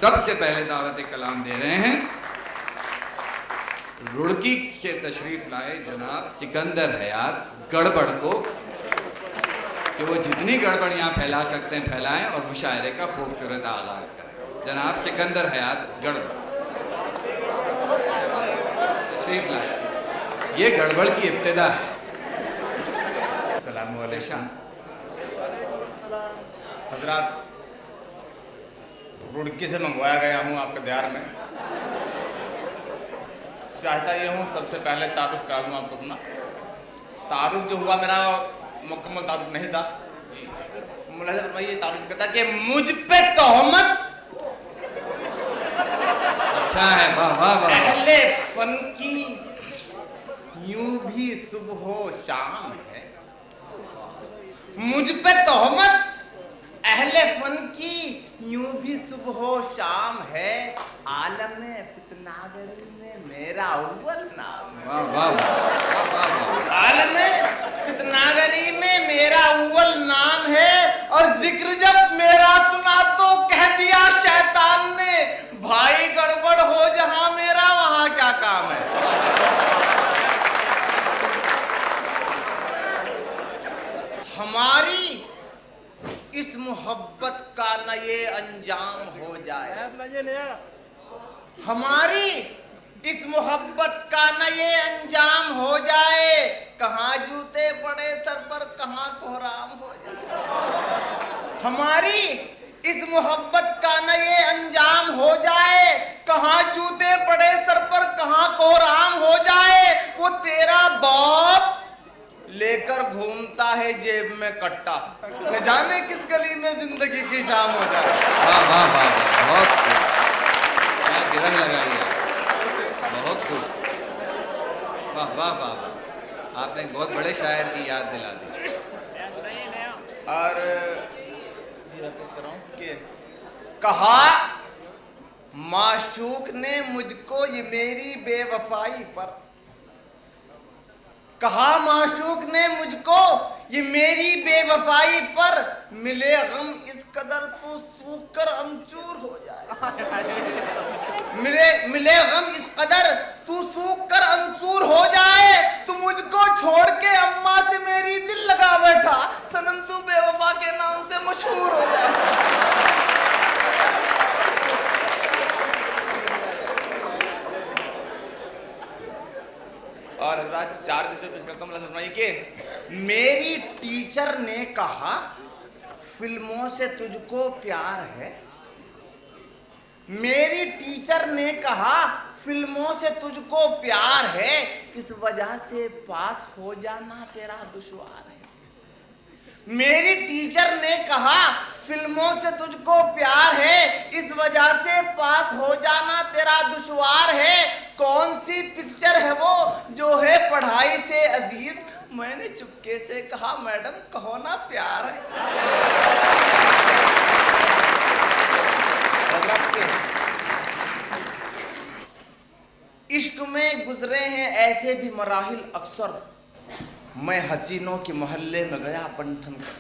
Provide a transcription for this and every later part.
सबसे पहले दावत कलाम दे रहे हैं रुड़की से तशरीफ लाए जनाब सिकंदर हयात गड़बड़ को, कि वो जितनी गड़बड़ यहाँ फैला सकते हैं फैलाएं और मुशायरे का खूबसूरत आगाज करें। जनाब सिकंदर हयात गड़बड़ तशरीफ लाए, ये गड़बड़ की इब्तिदा है। अस्सलामु अलैकुम हजरात, रुड़की से मंगवाया गया हूँ आपके दयार में। चाहता ये हूँ सबसे पहले तारुफ करा दूँ आपको अपना। तारुफ जो हुआ मेरा मुकम्मल तारुफ नहीं था। मुलाज़ा फरमाइए, तारुफ कहता कि मुझ पे तोहमत अच्छा है, वाह वाह वाह। अहले फन की यूं भी सुबह शाम है। मुझ पे तोहमत अहले फन की यूं भी सुबह शाम है। आलम फितनागरी में मेरा अव्वल नाम है। वाह वाह वाह। आलम फितनागरी में मेरा अव्वल नाम है। और जिक्र जब मेरा सुना तो कह दिया शैतान ने, भाई गड़बड़ हो जहां मेरा वहां क्या काम है। हमारी इस मोहब्बत का न ये अंजाम हो जाए, हमारी इस मोहब्बत का न ये अंजाम हो जाए। कहाँ जूते पड़े सर पर कहाँ कोहराम हो जाए। हमारी इस मोहब्बत का न ये अंजाम हो जाए। कहाँ जूते पड़े सर पर कहाँ कोहराम हो जाए। वो तेरा बाप लेकर घूमता है जेब में कट्टा, न जाने किस गली में जिंदगी की शाम हो जाए। वाह वाह वाह, बहुत खूब, क्या गिरन लगाई है, बहुत खूब, वाह वाह वाह वाह। आपने एक बहुत बड़े शायर की याद दिला दी। और कहा माशूक ने मुझको ये मेरी बेवफाई पर, कहा माशूक ने मुझको ये मेरी बेवफाई पर, मिले गम इस कदर तो सूख कर अमचूर हो जाए। मिले गम इस कदर तू सूख कर अमचूर हो जाए। तू मुझको छोड़ के अम्मा से मेरी दिल लगा बैठा, सनम तू बेवफा के नाम से मशहूर हो जाए। और हजरात, चार विषय पेश करता हूँ कि मेरी टीचर ने कहा फिल्मों से तुझको प्यार है। मेरी टीचर ने कहा फिल्मों से तुझको प्यार है, इस वजह से पास हो जाना तेरा दुश्वार है। मेरी टीचर ने कहा फिल्मों से तुझको प्यार है, इस वजह से पास हो जाना तेरा दुश्वार है। कौन सी पिक्चर है वो जो है पढ़ाई से अजीज। मैंने चुपके से कहा मैडम कहो ना प्यार है। इश्क में गुजरे हैं ऐसे भी मराहिल अक्सर। मैं हसीनों के मोहल्ले में गया बंठन कर,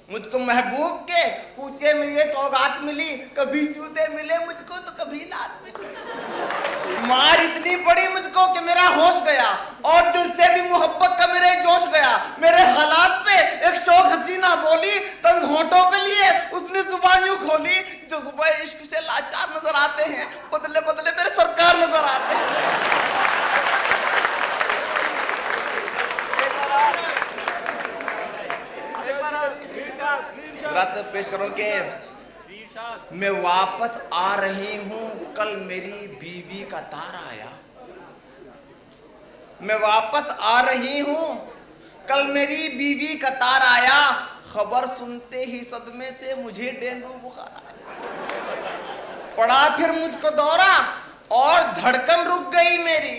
मुझको महबूब के पूछे में ये सौगात मिली। कभी जूते मिले मुझको तो कभी लात मिली। मार इतनी पड़ी मुझको कि मेरा होश गया और दिल से भी मोहब्बत का मेरे जोश गया। मेरे हालात पे एक शौक हसीना बोली, तंज होंठों पे लिए उसने जुबान यूं खोली। जो सुबह इश्क से लाचार नजर आते हैं, बदले बदले मेरे सरकार नजर आते हैं। रात पेश करो कि मैं वापस आ रही हूँ, कल मेरी बीवी का तार आया। मैं वापस आ रही हूँ, कल मेरी बीवी का तार आया। खबर सुनते ही सदमे से मुझे डेंगू बुखार आया। पड़ा फिर मुझको दौरा और धड़कन रुक गई मेरी।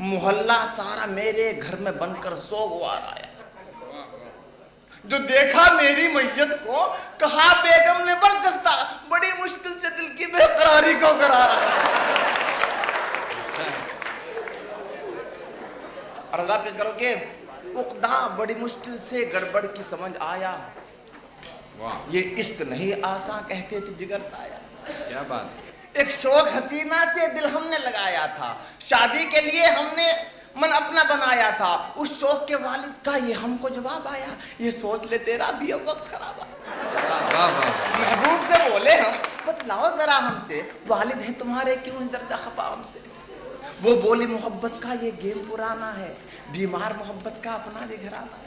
मोहल्ला सारा मेरे घर में बनकर सोगवार आया। जो देखा मेरी मैयत को कहा बेगम ने बर्दाश्ता, बड़ी मुश्किल से दिल की बेकरारी को करारा। और आप पेश करो कि उक्दा बड़ी मुश्किल से गड़बड़ की समझ आया। ये इश्क नहीं आसान कहते थे जिगर पाया। क्या बात है। एक शौक हसीना से दिल हमने लगाया था, शादी के लिए हमने मन अपना बनाया था, उस शौक के वालिद का ये हमको जवाब आया, ये सोच ले तेरा भी अब वक्त खराब आया। वाह वाह। महबूब से बोले हम, बतलाओ जरा हमसे, वालिद हैं तुम्हारे क्यों इस दर्द खफा हमसे। वो बोले मोहब्बत का ये गेम पुराना है, बीमार मोहब्बत का अपना भी घराना है।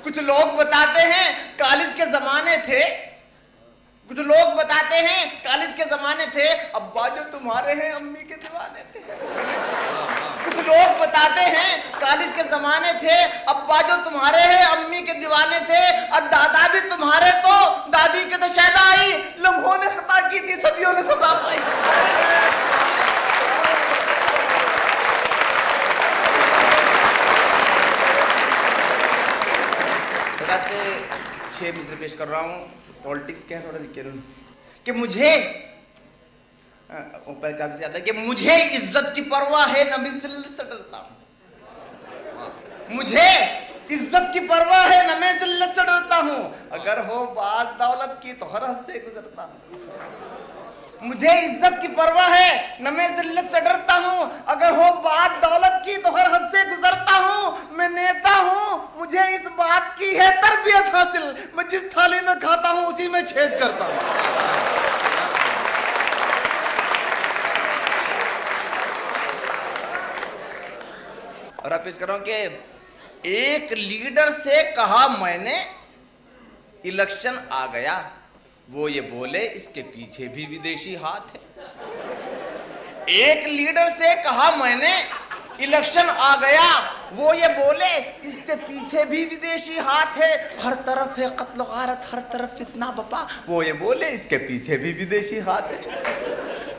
कुछ लोग बताते हैं कालिद के जमाने थे, कुछ लोग बताते हैं कालिद के जमाने थे, अब्बा जो तुम्हारे हैं अम्मी के दीवाने थे। कुछ लोग बताते हैं कालिद के जमाने थे, अब्बा जो तुम्हारे हैं अम्मी के दीवाने थे, और दादा भी तुम्हारे तो दादी के तो शायद आई, लम्हों ने खता की थी सदियों ने सजा पाई। छह मिसरे पेश कर रहा हूँ, पॉलिटिक्स के हैं थोड़ा लिख के कि मुझे ऊपर चाबी से आता है कि मुझे इज्जत की परवाह है न मैं जिल्लत से डरता हूँ। मुझे इज्जत की परवाह है न मैं जिल्लत से डरता हूँ, अगर हो बात दौलत की तो हर हद से गुजरता हूँ। मुझे इज्जत की परवाह है न मैं जिल्लत से डरता हूँ, अगर हो बात दौलत की तो हर हद से गुजरता हूँ। मैं नेता हूँ, मुझे इस बात की है तरबियत हासिल, मैं जिस थाली में खाता हूँ उसी में छेद करता हूँ। और आप पेश कर रहा हूं कि एक लीडर से कहा मैंने इलेक्शन आ गया, वो ये बोले इसके पीछे भी विदेशी हाथ है। एक लीडर से कहा मैंने इलेक्शन आ गया, वो ये बोले इसके पीछे भी विदेशी हाथ है। हर तरफ है कत्ल गारत, हर तरफ फितना बपा, वो ये बोले इसके पीछे भी विदेशी हाथ है।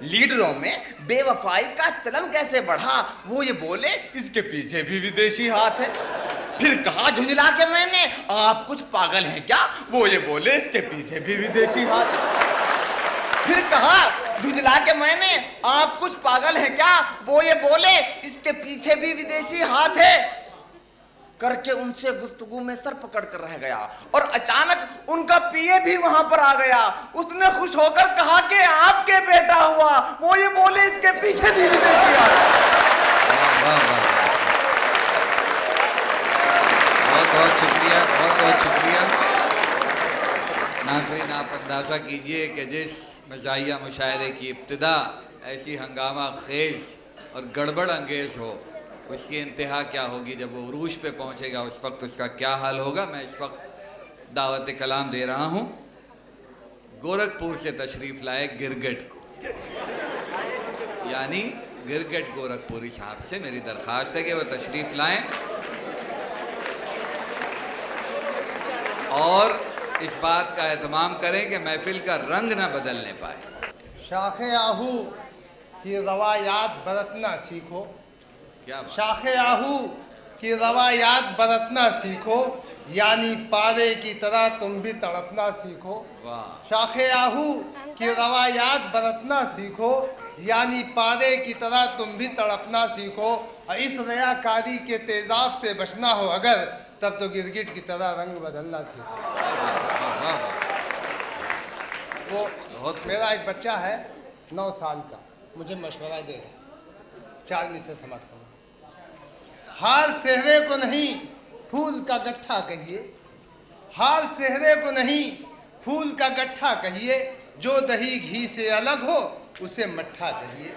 लीडरों में बेवफाई का चलन कैसे बढ़ा, वो ये बोले इसके पीछे भी विदेशी हाथ है। फिर कहा झुंझला के मैंने आप कुछ पागल हैं क्या, वो ये बोले इसके पीछे भी विदेशी हाथ है। फिर कहा झुंझला के मैंने आप कुछ पागल हैं क्या, वो ये बोले इसके पीछे भी विदेशी हाथ है। करके उनसे गुफ्तगू में सर पकड़ कर रह गया और अचानक उनका पीए भी वहां पर आ गया। उसने खुश होकर कहा कि आपके बेटा हुआ, वो ये बोले इसके पीछे भी विदेशी हाथ है। बहुत बहुत शुक्रिया, बहुत बहुत शुक्रिया। नाज़रीन, आप अंदाज़ा कीजिए कि जिस मज़ाहिया मुशायरे की इब्तिदा ऐसी हंगामा खेज़ और गड़बड़ अंगेज़ हो, उसकी इंतहा क्या होगी जब वो उरूज पे पहुंचेगा, उस वक्त उसका क्या हाल होगा। मैं इस वक्त दावत कलाम दे रहा हूं गोरखपुर से तशरीफ़ लाए गिरगिट को, यानी गिरगिट गोरखपुरी साहब से मेरी दरख्वास्त है कि वो तशरीफ़ लाएं और इस बात का एहतमाम करें कि महफिल का रंग न बदलने पाए। शाखे आहू की रवायात बरतना सीखो, क्या बात। शाखे आहू की रवायात बरतना सीखो, यानी पारे की तरह तुम भी तड़पना सीखो। वाह। शाखे आहू की रवायात बरतना सीखो, यानी पारे की तरह तुम भी तड़पना सीखो। और इस रयाकारी के तेजाब से बचना हो अगर, तब तो गिरगिट की तरह रंग बदलना सीखो। वो बहुत मेरा एक बच्चा है 9 साल का, मुझे मशवरा दे रहा, 4 में से समाप्त करो। हार सेहरे को नहीं फूल का गट्ठा कहिए, हार सेहरे को नहीं फूल का गट्ठा कहिए, जो दही घी से अलग हो उसे मट्ठा कहिए।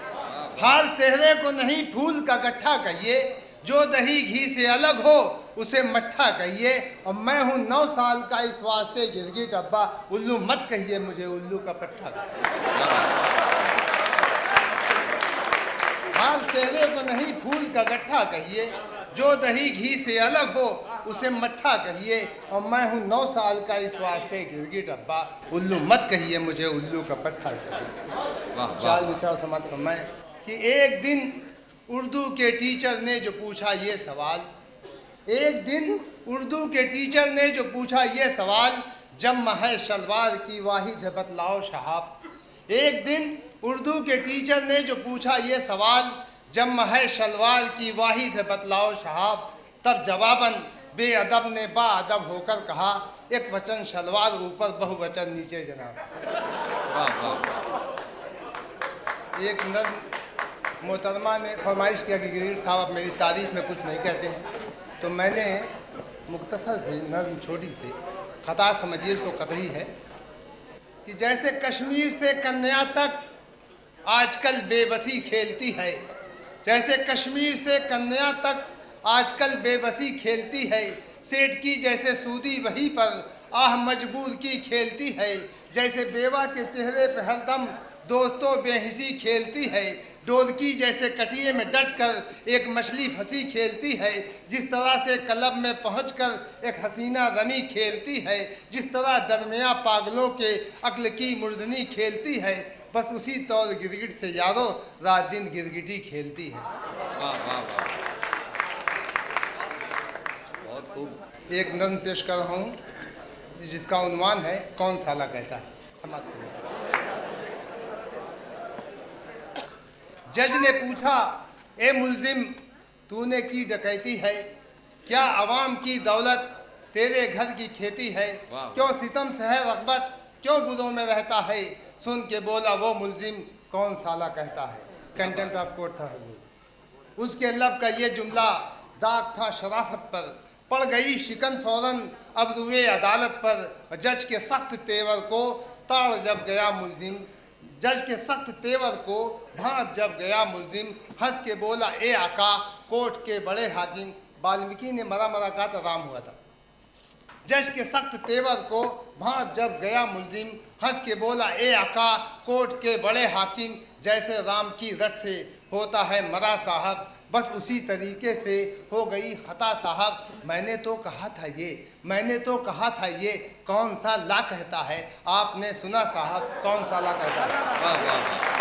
हार सेहरे को नहीं फूल का गट्ठा कहिए, जो दही घी से अलग हो उसे मट्ठा कहिए। और मैं हूँ 9 साल का, इस वास्ते गिरगिट अब्बा उल्लू मत कहिए, मुझे उल्लू का पट्ठा कहिए। हार सेहरे को नहीं फूल का गट्ठा कहिए, जो दही घी से अलग हो उसे मट्ठा कहिए। और मैं हूँ 9 साल का, इस वास्ते गिरगिट अब्बा उल्लू मत कहिए, मुझे उल्लू का पट्ठा कहिए। चाल मिसाल समाप्त फरमाएं कि एक दिन उर्दू के टीचर ने जो पूछा ये सवाल, एक दिन उर्दू के टीचर ने जो पूछा ये सवाल, जम्मा है शलवार की वाहिद है बतलाओ शहाब। एक दिन उर्दू के टीचर ने जो पूछा ये सवाल, जम्मा है शलवार की वाहिद है बतलाओ शहाब। तब जवाबन बेअदब ने बाअदब होकर कहा, एक वचन शलवार ऊपर बहुवचन नीचे जनाब। वाह वाह। एक नज़्म मोहतरमा ने फरमाइश किया कि गिरगिट साहब आप मेरी तारीफ में कुछ नहीं कहते हैं, तो मैंने मुख्तसर से नज़्म छोटी सी खता समझिए तो कतई है कि जैसे कश्मीर से कन्या तक आजकल बेबसी खेलती है, जैसे कश्मीर से कन्या तक आजकल बेबसी खेलती है, सेठ की जैसे सूदी वहीं पर आह मजबूर की खेलती है, जैसे बेवा के चेहरे पे हरदम दोस्तों बेहिसी खेलती है, डोलकी जैसे कटिए में डटकर एक मछली फंसी खेलती है, जिस तरह से क्लब में पहुंचकर एक हसीना रमी खेलती है, जिस तरह दरमिया पागलों के अक्ल की मुर्दनी खेलती है, बस उसी तौर गिरगिट से यारो रात दिन गिरगिटी खेलती है। वाह वाह वाह, बहुत खूब। एक नज़्म पेश कर रहा हूँ जिसका उन्वान है कौन साला कहता है। समाप्त करो। जज ने पूछा, ए मुल्जिम तूने की डकैती है, क्या अवाम की दौलत तेरे घर की खेती है, वाह। क्यों सितम से है रग़बत, क्यों बुरों में रहता है, सुन के बोला वो मुल्जिम कौन साला कहता है। कंटेंट ऑफ कोर्ट था हुजूर। उसके लब का ये जुमला दाग था शराफत पर, पड़ गई शिकन फौरन अब रुए अदालत पर, जज के सख्त तेवर को ताड़ जब गया मुल्जिम, जज के सख्त तेवर को भांप जब गया मुल्जिम, हंस के बोला ए आका कोर्ट के बड़े हाकिम। वाल्मीकि ने मरा मरा कहा तो राम हुआ था। जज के सख्त तेवर को भांप जब गया मुल्जिम, हंस के बोला ए आका कोर्ट के बड़े हाकिम, जैसे राम की रट से होता है मरा साहब, बस उसी तरीके से हो गई खता साहब। मैंने तो कहा था ये, मैंने तो कहा था ये, कौन सा ला कहता है, आपने सुना साहब कौन सा ला कहता है। वाह वाह वाह वाह।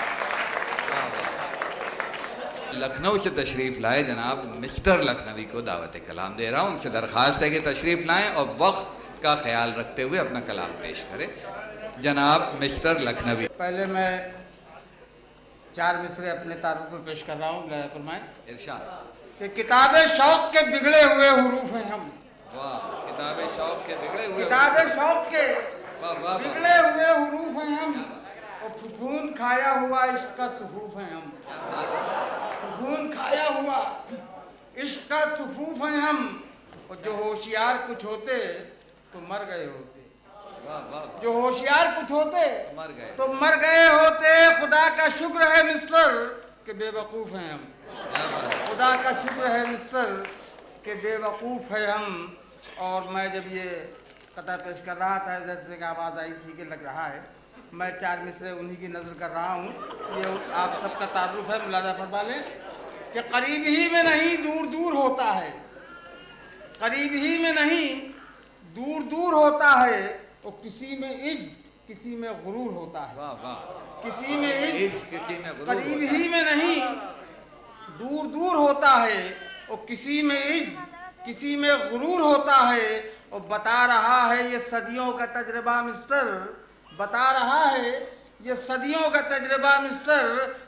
लखनऊ से तशरीफ़ लाए जनाब मिस्टर लखनवी को दावत कलाम दे रहा हूँ। उनसे दरख्वास्त है कि तशरीफ़ लाएं और वक्त का ख्याल रखते हुए अपना कलाम पेश करें। जनाब मिस्टर लखनवी। पहले मैं 4 मिसरे अपने तारुफ में पेश कर रहा हूँ। फरमाएं इरशाद। कि किताबे शौक के बिगड़े हुए हुरूफ हैं हम। वाह, किताबे शौक के बिगड़े हुए, किताबे शौक के वाह वाह वाह। बिगड़े हुए हुरूफ हैं हम, और फुफून खाया हुआ इश्क का सुफूफ हैं हम। फुफून खाया हुआ इश्क का सुफूफ हैं हम, और जो होशियार कुछ होते तो मर गए होते। वाह वाह, जो होशियार कुछ होते मर गए तो मर गए होते। खुदा का शुक्र है मिस्टर के बेवकूफ़ हैं हम। क्या बात है। खुदा का शुक्र है मिस्टर के बेवकूफ़ है हम। और मैं जब ये कथा पेश कर रहा था इधर से कि आवाज़ आई थी कि लग रहा है मैं 4 मिसरे उन्हीं की नज़र कर रहा हूँ। ये आप सबका तारुफ है, मुलादा फरमा लें कि करीब ही में नहीं दूर दूर होता है, करीब ही में नहीं दूर दूर होता है, और किसी में इज्ज किसी में गुरूर होता है। वाह वाह, किसी में इज्ज किसी में गुरूर करीब होता है। ही में नहीं दूर दूर होता है, और किसी में इज्ज किसी में गुरूर होता है। और बता रहा है ये सदियों का तजर्बा मिस्टर, बता रहा है ये सदियों का तजर्बा मिस्टर,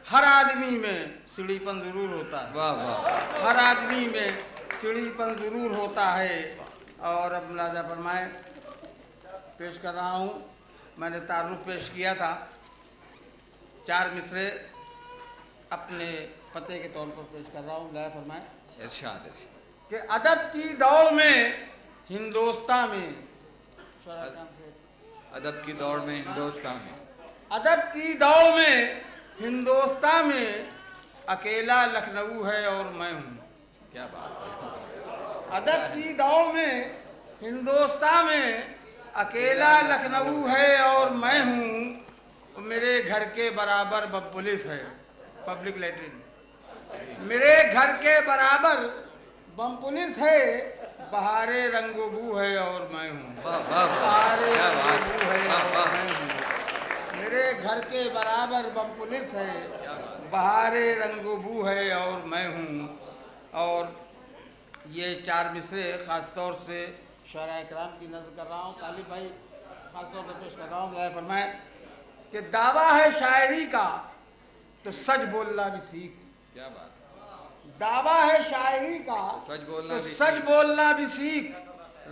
हर आदमी में सीढ़ीपन जरूर होता है। वाह वाह, हर आदमी में सीढ़ीपन जरूर होता है। और अब मुलादा फरमाए पेश कर रहा हूँ। मैंने तारुफ पेश किया था, 4 मिसरे अपने पते के तौर पर पेश कर रहा हूँ। मुलादा फरमाए इरशाद इरशाद। कि अदब की दौड़ में हिंदुस्तान में, अदब की दौड़ में हिंदुस्तान में, अदब की दौड़ में हिंदुस्तान में अकेला लखनऊ है और मैं हूँ। क्या बात है। अदब की दौड़ में हिंदुस्तान में अकेला लखनऊ है और मैं हूँ। मेरे घर के बराबर पुलिस है, पब्लिक लैट्रिन। मेरे घर के बराबर बम पुलिस है, बहारे रंगोबू है और मैं हूँ। वाह वाह वाह, बहारे क्या बात रंगोबू है वाह और वाह। मैं हूँ। मेरे घर के बराबर बम पुलिस है, बहारे रंगोबू है और मैं हूँ। और ये 4 मिसरे ख़ास तौर से शुअरा इकराम की नज़र कर रहा हूँ। तालिब भाई ख़ास तौर से पेश कर रहा हूँ। फरमाए कि दावा है शायरी का तो सच बोलना भी सीख। क्या बात, दावा है शायरी का सच बोलना तो भी सच सीख। बोलना भी सीख।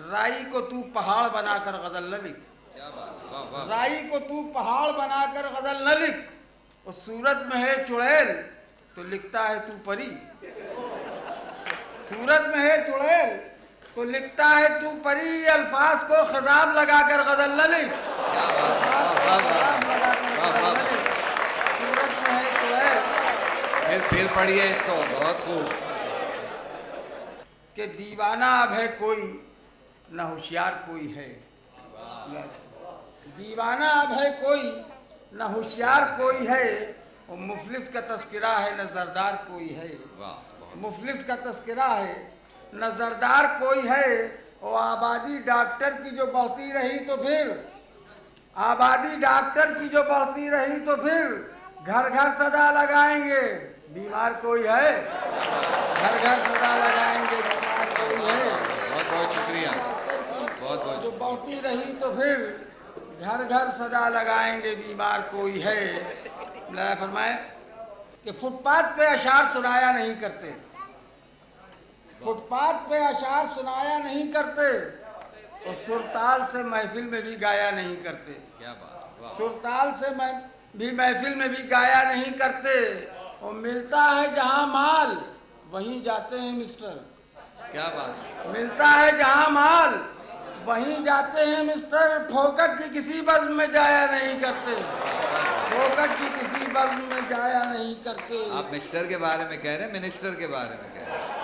राई को तू पहाड़ बनाकर गजल न लिख। क्या बात, वाह वाह। राई को तू पहाड़ बनाकर गजल न लिख। और सूरत में है चुड़ैल तो लिखता है तू परी। सूरत में है चुड़ैल तो लिखता है तू परी। अल्फाज को खिताब लगाकर गजल न लिख। क्या बात है, वाह, वाह, वाह, वाह, वाह। सूरत में है चुड़ैल फिर पढ़िए इसको, बहुत खूब। कि दीवाना अब है कोई न होशियार कोई है। दीवाना अब है कोई न होशियार कोई है, और मुफलिस का तस्करा है न जरदार कोई है। वाह, मुफलिस का तस्करा है न जरदार कोई है। और आबादी डॉक्टर की जो बढ़ती रही तो फिर, आबादी डॉक्टर की जो बढ़ती रही तो फिर घर घर सदा लगाएंगे बीमार कोई है। घर घर सदा लगाएंगे बीमार कोई है। बहुत बहुत शुक्रिया, बहुत बहुत जो बढ़ती रही तो फिर घर घर सदा लगाएंगे बीमार कोई है। अल्लाह फरमाए कि फुटपाथ पे अशार सुनाया नहीं करते। फुटपाथ पे अशार सुनाया नहीं करते, और सुरताल से महफिल में भी गाया नहीं करते। क्या बात, वाह। सुरताल से भी महफिल में भी गाया नहीं करते। और मिलता है जहां माल वहीं जाते हैं मिस्टर। क्या बात है, मिलता है जहां माल वहीं जाते हैं मिस्टर। फोकट की किसी बज़्म में जाया नहीं करते। फोकट की किसी बज़्म में जाया नहीं करते। आप मिस्टर के बारे में कह रहे हैं, मिनिस्टर के बारे में कह रहे हैं?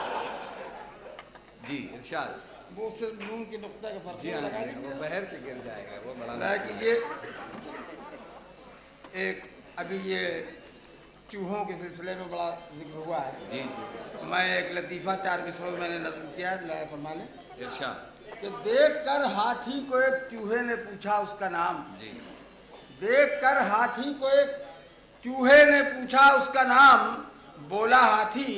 जी इरशाद। वो सिर्फ नून की नुक्ता का फर्क जी हाँ, लगा जी हाँ, वो बहर से गिर जाएगा, वो बड़ा है कि ये एक अभी ये चूहों के सिलसिले में बड़ा जिक्र हुआ है। जी जी, मैं एक लतीफ़ा 4 मिसरों में मैंने नज़्म किया है। अल्लाह फरमा ले इरशाद। कि देख कर हाथी को एक चूहे ने पूछा उसका नाम। जी, देख कर हाथी को एक चूहे ने पूछा उसका नाम। बोला हाथी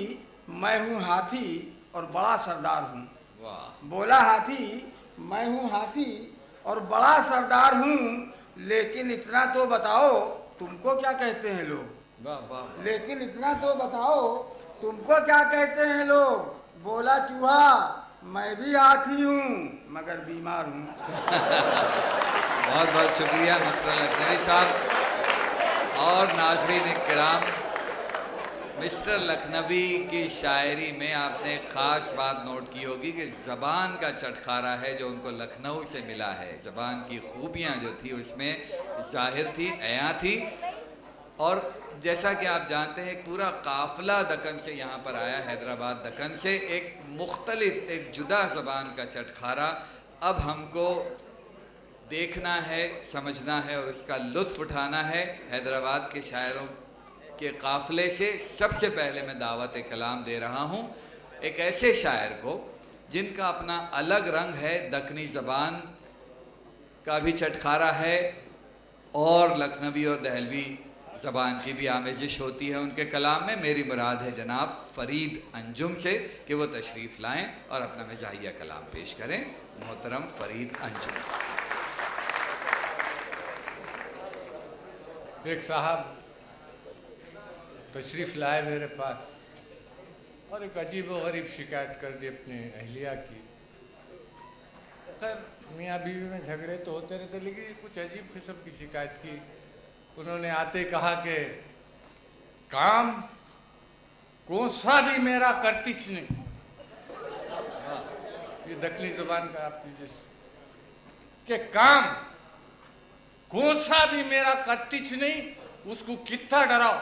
मैं हूँ हाथी और बड़ा सरदार हूँ। वाह, बोला हाथी मैं हूँ हाथी और बड़ा सरदार हूँ, लेकिन इतना तो बताओ तुमको क्या कहते हैं लोग। वाह, वाह। लेकिन इतना तो बताओ तुमको क्या कहते हैं लोग। बोला चूहा मैं भी हाथी हूँ मगर बीमार हूँ। बहुत बहुत शुक्रिया मिस्टर लखनवी साहब। और नाजरीन किराम, मिस्टर लखनवी की शायरी में आपने एक ख़ास बात नोट की होगी कि ज़बान का चटखारा है जो उनको लखनऊ से मिला है। ज़बान की खूबियाँ जो थी उसमें ज़ाहिर थी, अयां थी। और जैसा कि आप जानते हैं, एक पूरा काफ़िला दक्कन से यहाँ पर आया, हैदराबाद दक्कन से। एक मुख्तलिफ, एक जुदा ज़बान का चटखारा अब हमको देखना है, समझना है और इसका लुत्फ़ उठाना है। हैदराबाद के शायरों के काफ़िले से सबसे पहले मैं दावत कलाम दे रहा हूँ एक ऐसे शायर को जिनका अपना अलग रंग है, दक्कनी ज़बान का भी चटखारा है और लखनवी और दहलवी ज़बान की भी आमेज़िश होती है उनके कलाम में। मेरी मुराद है जनाब फ़रीद अंजुम से कि वो तशरीफ़ लाएं और अपना मिज़ाहिया कलाम पेश करें। मोहतरम फ़रीद अंजुम। एक साहब तशरीफ़ लाए मेरे पास और एक अजीब व गरीब शिकायत कर दी अपनी अहलिया की। खैर मियाँ बीवी में झगड़े तो होते रहते, लेकिन कुछ अजीब किस्म की शिकायत की। उन्होंने आते कहा कि काम कौन सा भी मेरा करतिच नहीं। ये दक्कनी ज़ुबान का आपने जिस कि काम कौन सा भी मेरा करतिच नहीं, उसको कितना डराओ।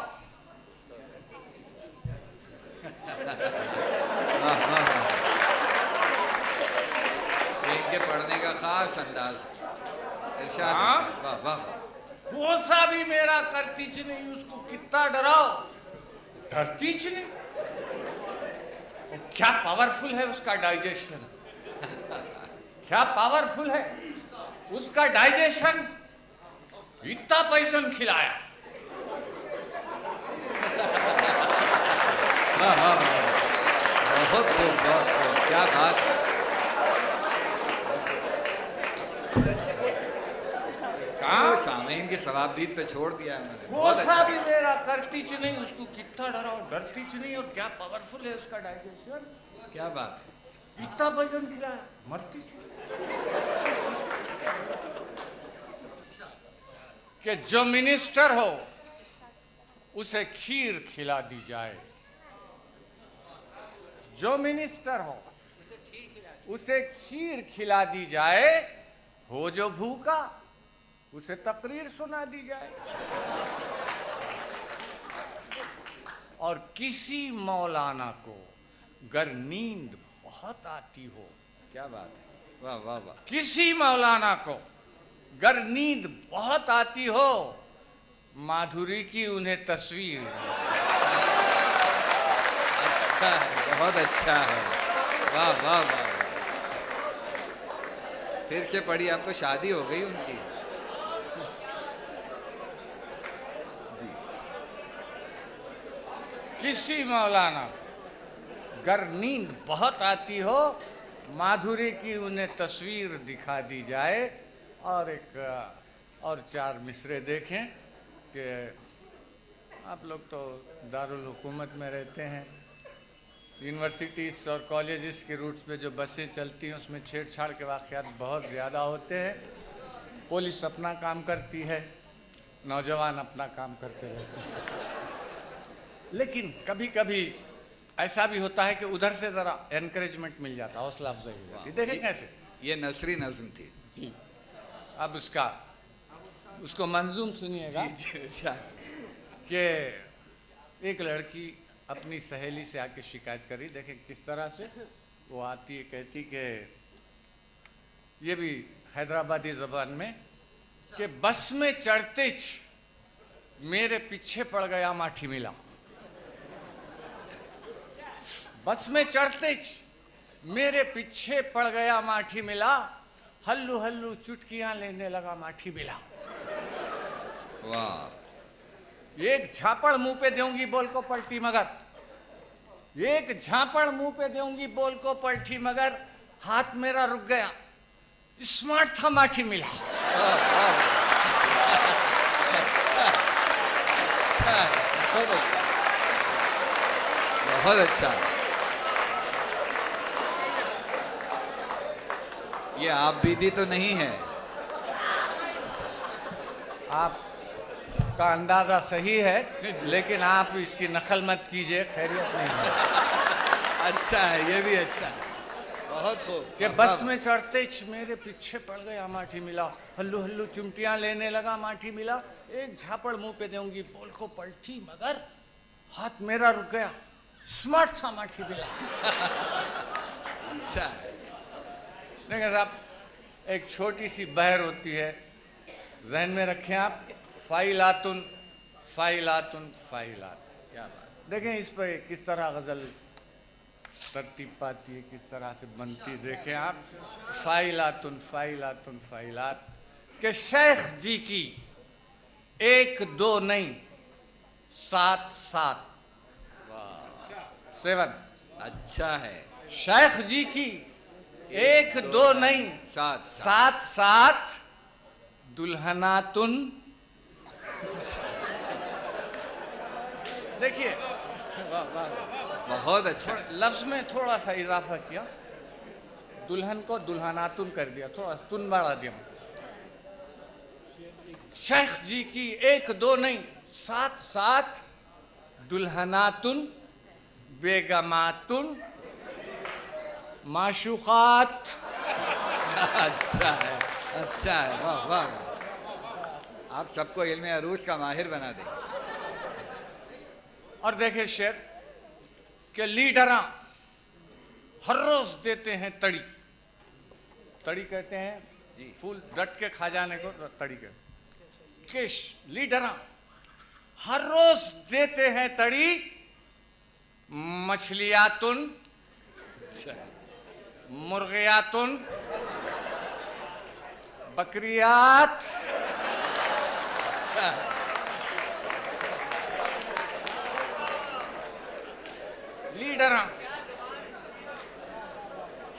इनके पढ़ने का खास अंदाज है। इरशाद, वाह वाह। कौन सा भी मेरा करतिच नहीं, उसको कितना डराओ। डरतीच नहीं, और क्या पावरफुल है उसका डाइजेशन। क्या पावरफुल है उसका डाइजेशन। इतना पैसन खिलाया। वाह वाह वाह, बहुत खूब, बहुत खूब, क्या बात। कहाँ सामीन के सवाबदीद पे छोड़ दिया है मैंने। वो बहुत सा अच्छा। भी मेरा करतीच नहीं, उसको कितना डराओ। डरतीच नहीं, और क्या पावरफुल है उसका डाइजेशन। क्या बात है। इतना पैसन खिलाया, मरतीच नहीं। कि जो मिनिस्टर हो उसे खीर खिला दी जाए। जो मिनिस्टर हो उसे खीर खिला दी जाए, हो जो भूखा उसे तकरीर सुना दी जाए। और किसी मौलाना को गर नींद बहुत आती हो, क्या बात है, वाह वाह वाह, किसी मौलाना को गर नींद बहुत आती हो, माधुरी की उन्हें तस्वीर। अच्छा है, बहुत अच्छा है, वाह वाह वाह। फिर से पढ़ी, अब तो शादी हो गई उनकी। किसी मौलाना गर नींद बहुत आती हो, माधुरी की उन्हें तस्वीर दिखा दी जाए। और एक और 4 मिसरे देखें कि आप लोग तो दारुल हुकूमत में रहते हैं, यूनिवर्सिटीज़ और कॉलेजेस के रूट्स पे जो बसें चलती हैं उसमें छेड़छाड़ के वाक़यात बहुत ज़्यादा होते हैं। पुलिस अपना काम करती है, नौजवान अपना काम करते रहते हैं। लेकिन कभी कभी ऐसा भी होता है कि उधर से ज़रा एनकरेजमेंट मिल जाता, हौसला अफजाई हो जाती। देखें कैसे, ये नसरी नज़्म थी जी। अब उसको मंजूम सुनिएगा कि एक लड़की अपनी सहेली से आके शिकायत करी। देखें किस तरह से वो आती है, कहती कि ये भी हैदराबादी ज़बान में कि बस में चढ़ते मेरे पीछे पड़ गया माठी मिला। बस में चढ़ते मेरे पीछे पड़ गया माठी मिला, हल्लू हल्लू चुटकियां लेने लगा माठी मिला। वाह, एक झापड़ मुंह पे दूंगी बोल को पलटी मगर, एक झापड़ मुंह पे दूंगी बोल को पलटी मगर, हाथ मेरा रुक गया, स्मार्ट था माठी मिला। अच्छा है, बहुत अच्छा, बहुत अच्छा। ये आप बीदी तो नहीं है? आपका अंदाजा सही है, लेकिन आप इसकी नकल मत कीजिए, खैरियत नहीं है। अच्छा है, ये भी अच्छा है, बहुत खूब। कि बस में चढ़ते मेरे पीछे पड़ गया माठी मिला, हल्लू हल्लू चिमटियां लेने लगा माठी मिला, एक झापड़ मुंह पे दूंगी बोल को पलटी मगर, हाथ मेरा रुक गया, स्मार्ट था माठी मिला। अच्छा है। देखिए साहब, एक छोटी सी बहर होती है, जहन में रखें आप, फाइलातुन फाइलातुन फाइलात। क्या बात, देखें इस पर किस तरह गज़ल तरतीब पाती है, किस तरह से बनती, देखें आप। फाइलातुन फाइलातुन फाइलात के शेख जी की 1 2 नहीं 7 7 7। अच्छा है। शेख जी की 1 2 नहीं 7 7 7 दुल्हनातुन। देखिए बहुत अच्छा। लफ्ज में थोड़ा सा इजाफा किया, दुल्हन को दुल्हनातुन कर दिया, थोड़ा तुन बढ़ा दिया। शेख जी की 1 2 नहीं 7 7 दुल्हनातुन बेगमातुन माशुकात। अच्छा है, अच्छा है, वाह वाह वाह। आप सबको इल्मे अरूज का माहिर बना दें। और देखे शेर के लीडर हर रोज देते हैं तड़ी, तड़ी कहते हैं फूल डट के खा जाने को तड़ी कहते हैं। लीडर हर रोज देते हैं तड़ी, मछलियातुन मुर्गियातुन बकरियात। अच्छा, लीडर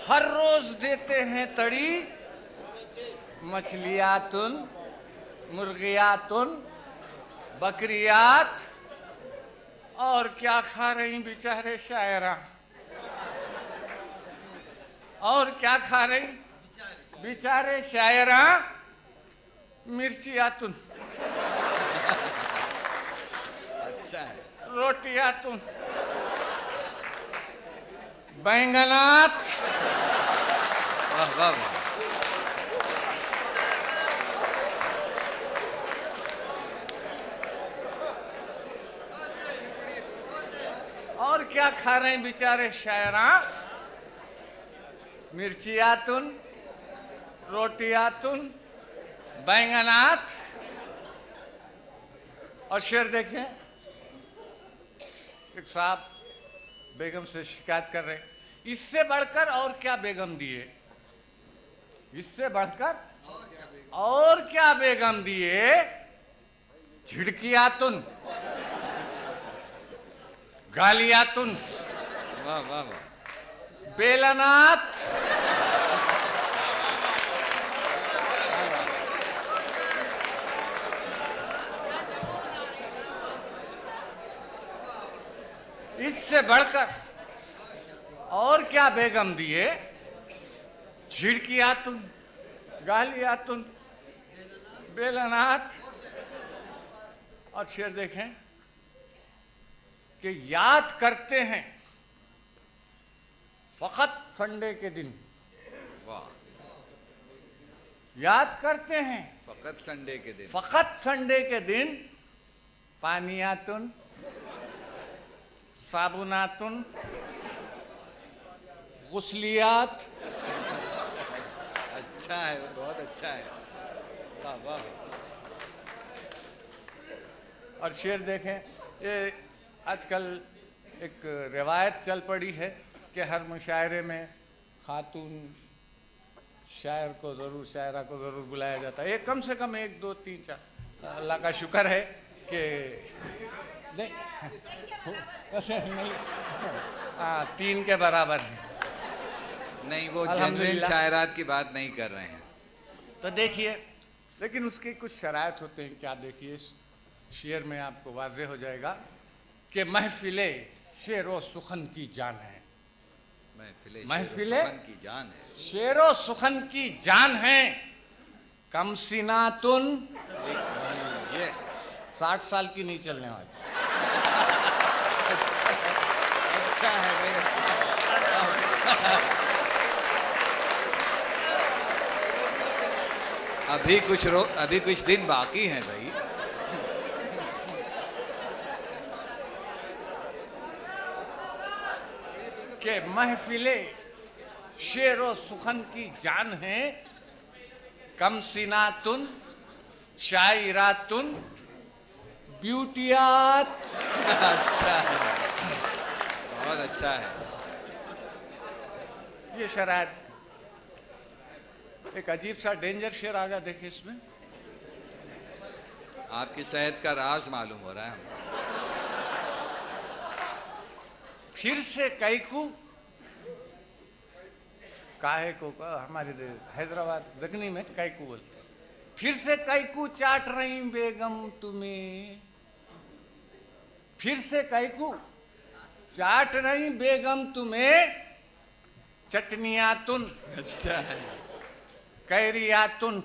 हर रोज देते हैं तड़ी, मछलियातुन मुर्गियातुन बकरियात। और क्या खा रही बेचारे शायरा, और क्या खा रही बेचारे शायरा, मिर्चियातुन। अच्छा है। रोटियां तुम, बैंगनात, वाह वाह वाह। और क्या खा रहे हैं बेचारे शायरा? मिर्चियातुन, रोटियातुन, बैंगनात। और शेर देखें, एक साहब बेगम से शिकायत कर रहे, इससे बढ़कर और क्या बेगम दिए, इससे बढ़कर और क्या बेगम दिए? झिड़कियातुन, गालियातुन, वाह वाह वाह। बेलनात, इससे बढ़कर और क्या बेगम दिए? झिड़कियातुन, गालियातुन, बेलनात। और शेर देखें कि याद करते हैं फकत संडे के दिन, वाह। याद करते हैं फकत संडे के दिन। फकत संडे के दिन। पानियातुन, साबुनातुन, गुस्लियात। अच्छा है, बहुत अच्छा है। वाह वाह। और शेर देखें, ये आजकल एक रिवायत चल पड़ी है कि हर मुशायरे में खातून शायर को ज़रूर, शायरा को ज़रूर बुलाया जाता है। ये कम से कम 1 2 3 4, अल्लाह का शुक्र है कि नहीं ऐसे नहीं, 3 के बराबर है। नहीं, वो जेन्युइन अल्हम्दुलिल्लाह। शायरात की बात नहीं कर रहे हैं। तो देखिए, लेकिन उसके कुछ शरायत होते हैं। क्या? देखिए, इस शेर में आपको वाज़ेह हो जाएगा कि महफिले शेर व सुखन की जान है। महफिले की जान है। शेर व सुखन की जान है। कम सिनातुन, ये 60 साल की नहीं चलने वाली। अच्छा है भाई। अभी कुछ दिन बाकी हैं भाई। के महफिले शेर व सुखन की जान है। कम सिनातुन, शायरातुन, ब्यूटियात। अच्छा है, बहुत अच्छा है। ये शरायत। एक अजीब सा डेंजर शेर आ गया, देखिए इसमें। आपकी सेहत का राज मालूम हो रहा है हमको। फिर से कैकू, काहे को का हमारे हैदराबाद जगनी में कैकू बोलते हैं। फिर से कैकू चाट रही बेगम तुम्हें, फिर से कैकू चाट रही बेगम तुम्हें। चटनियातुन, अच्छा है। कैरियातुन,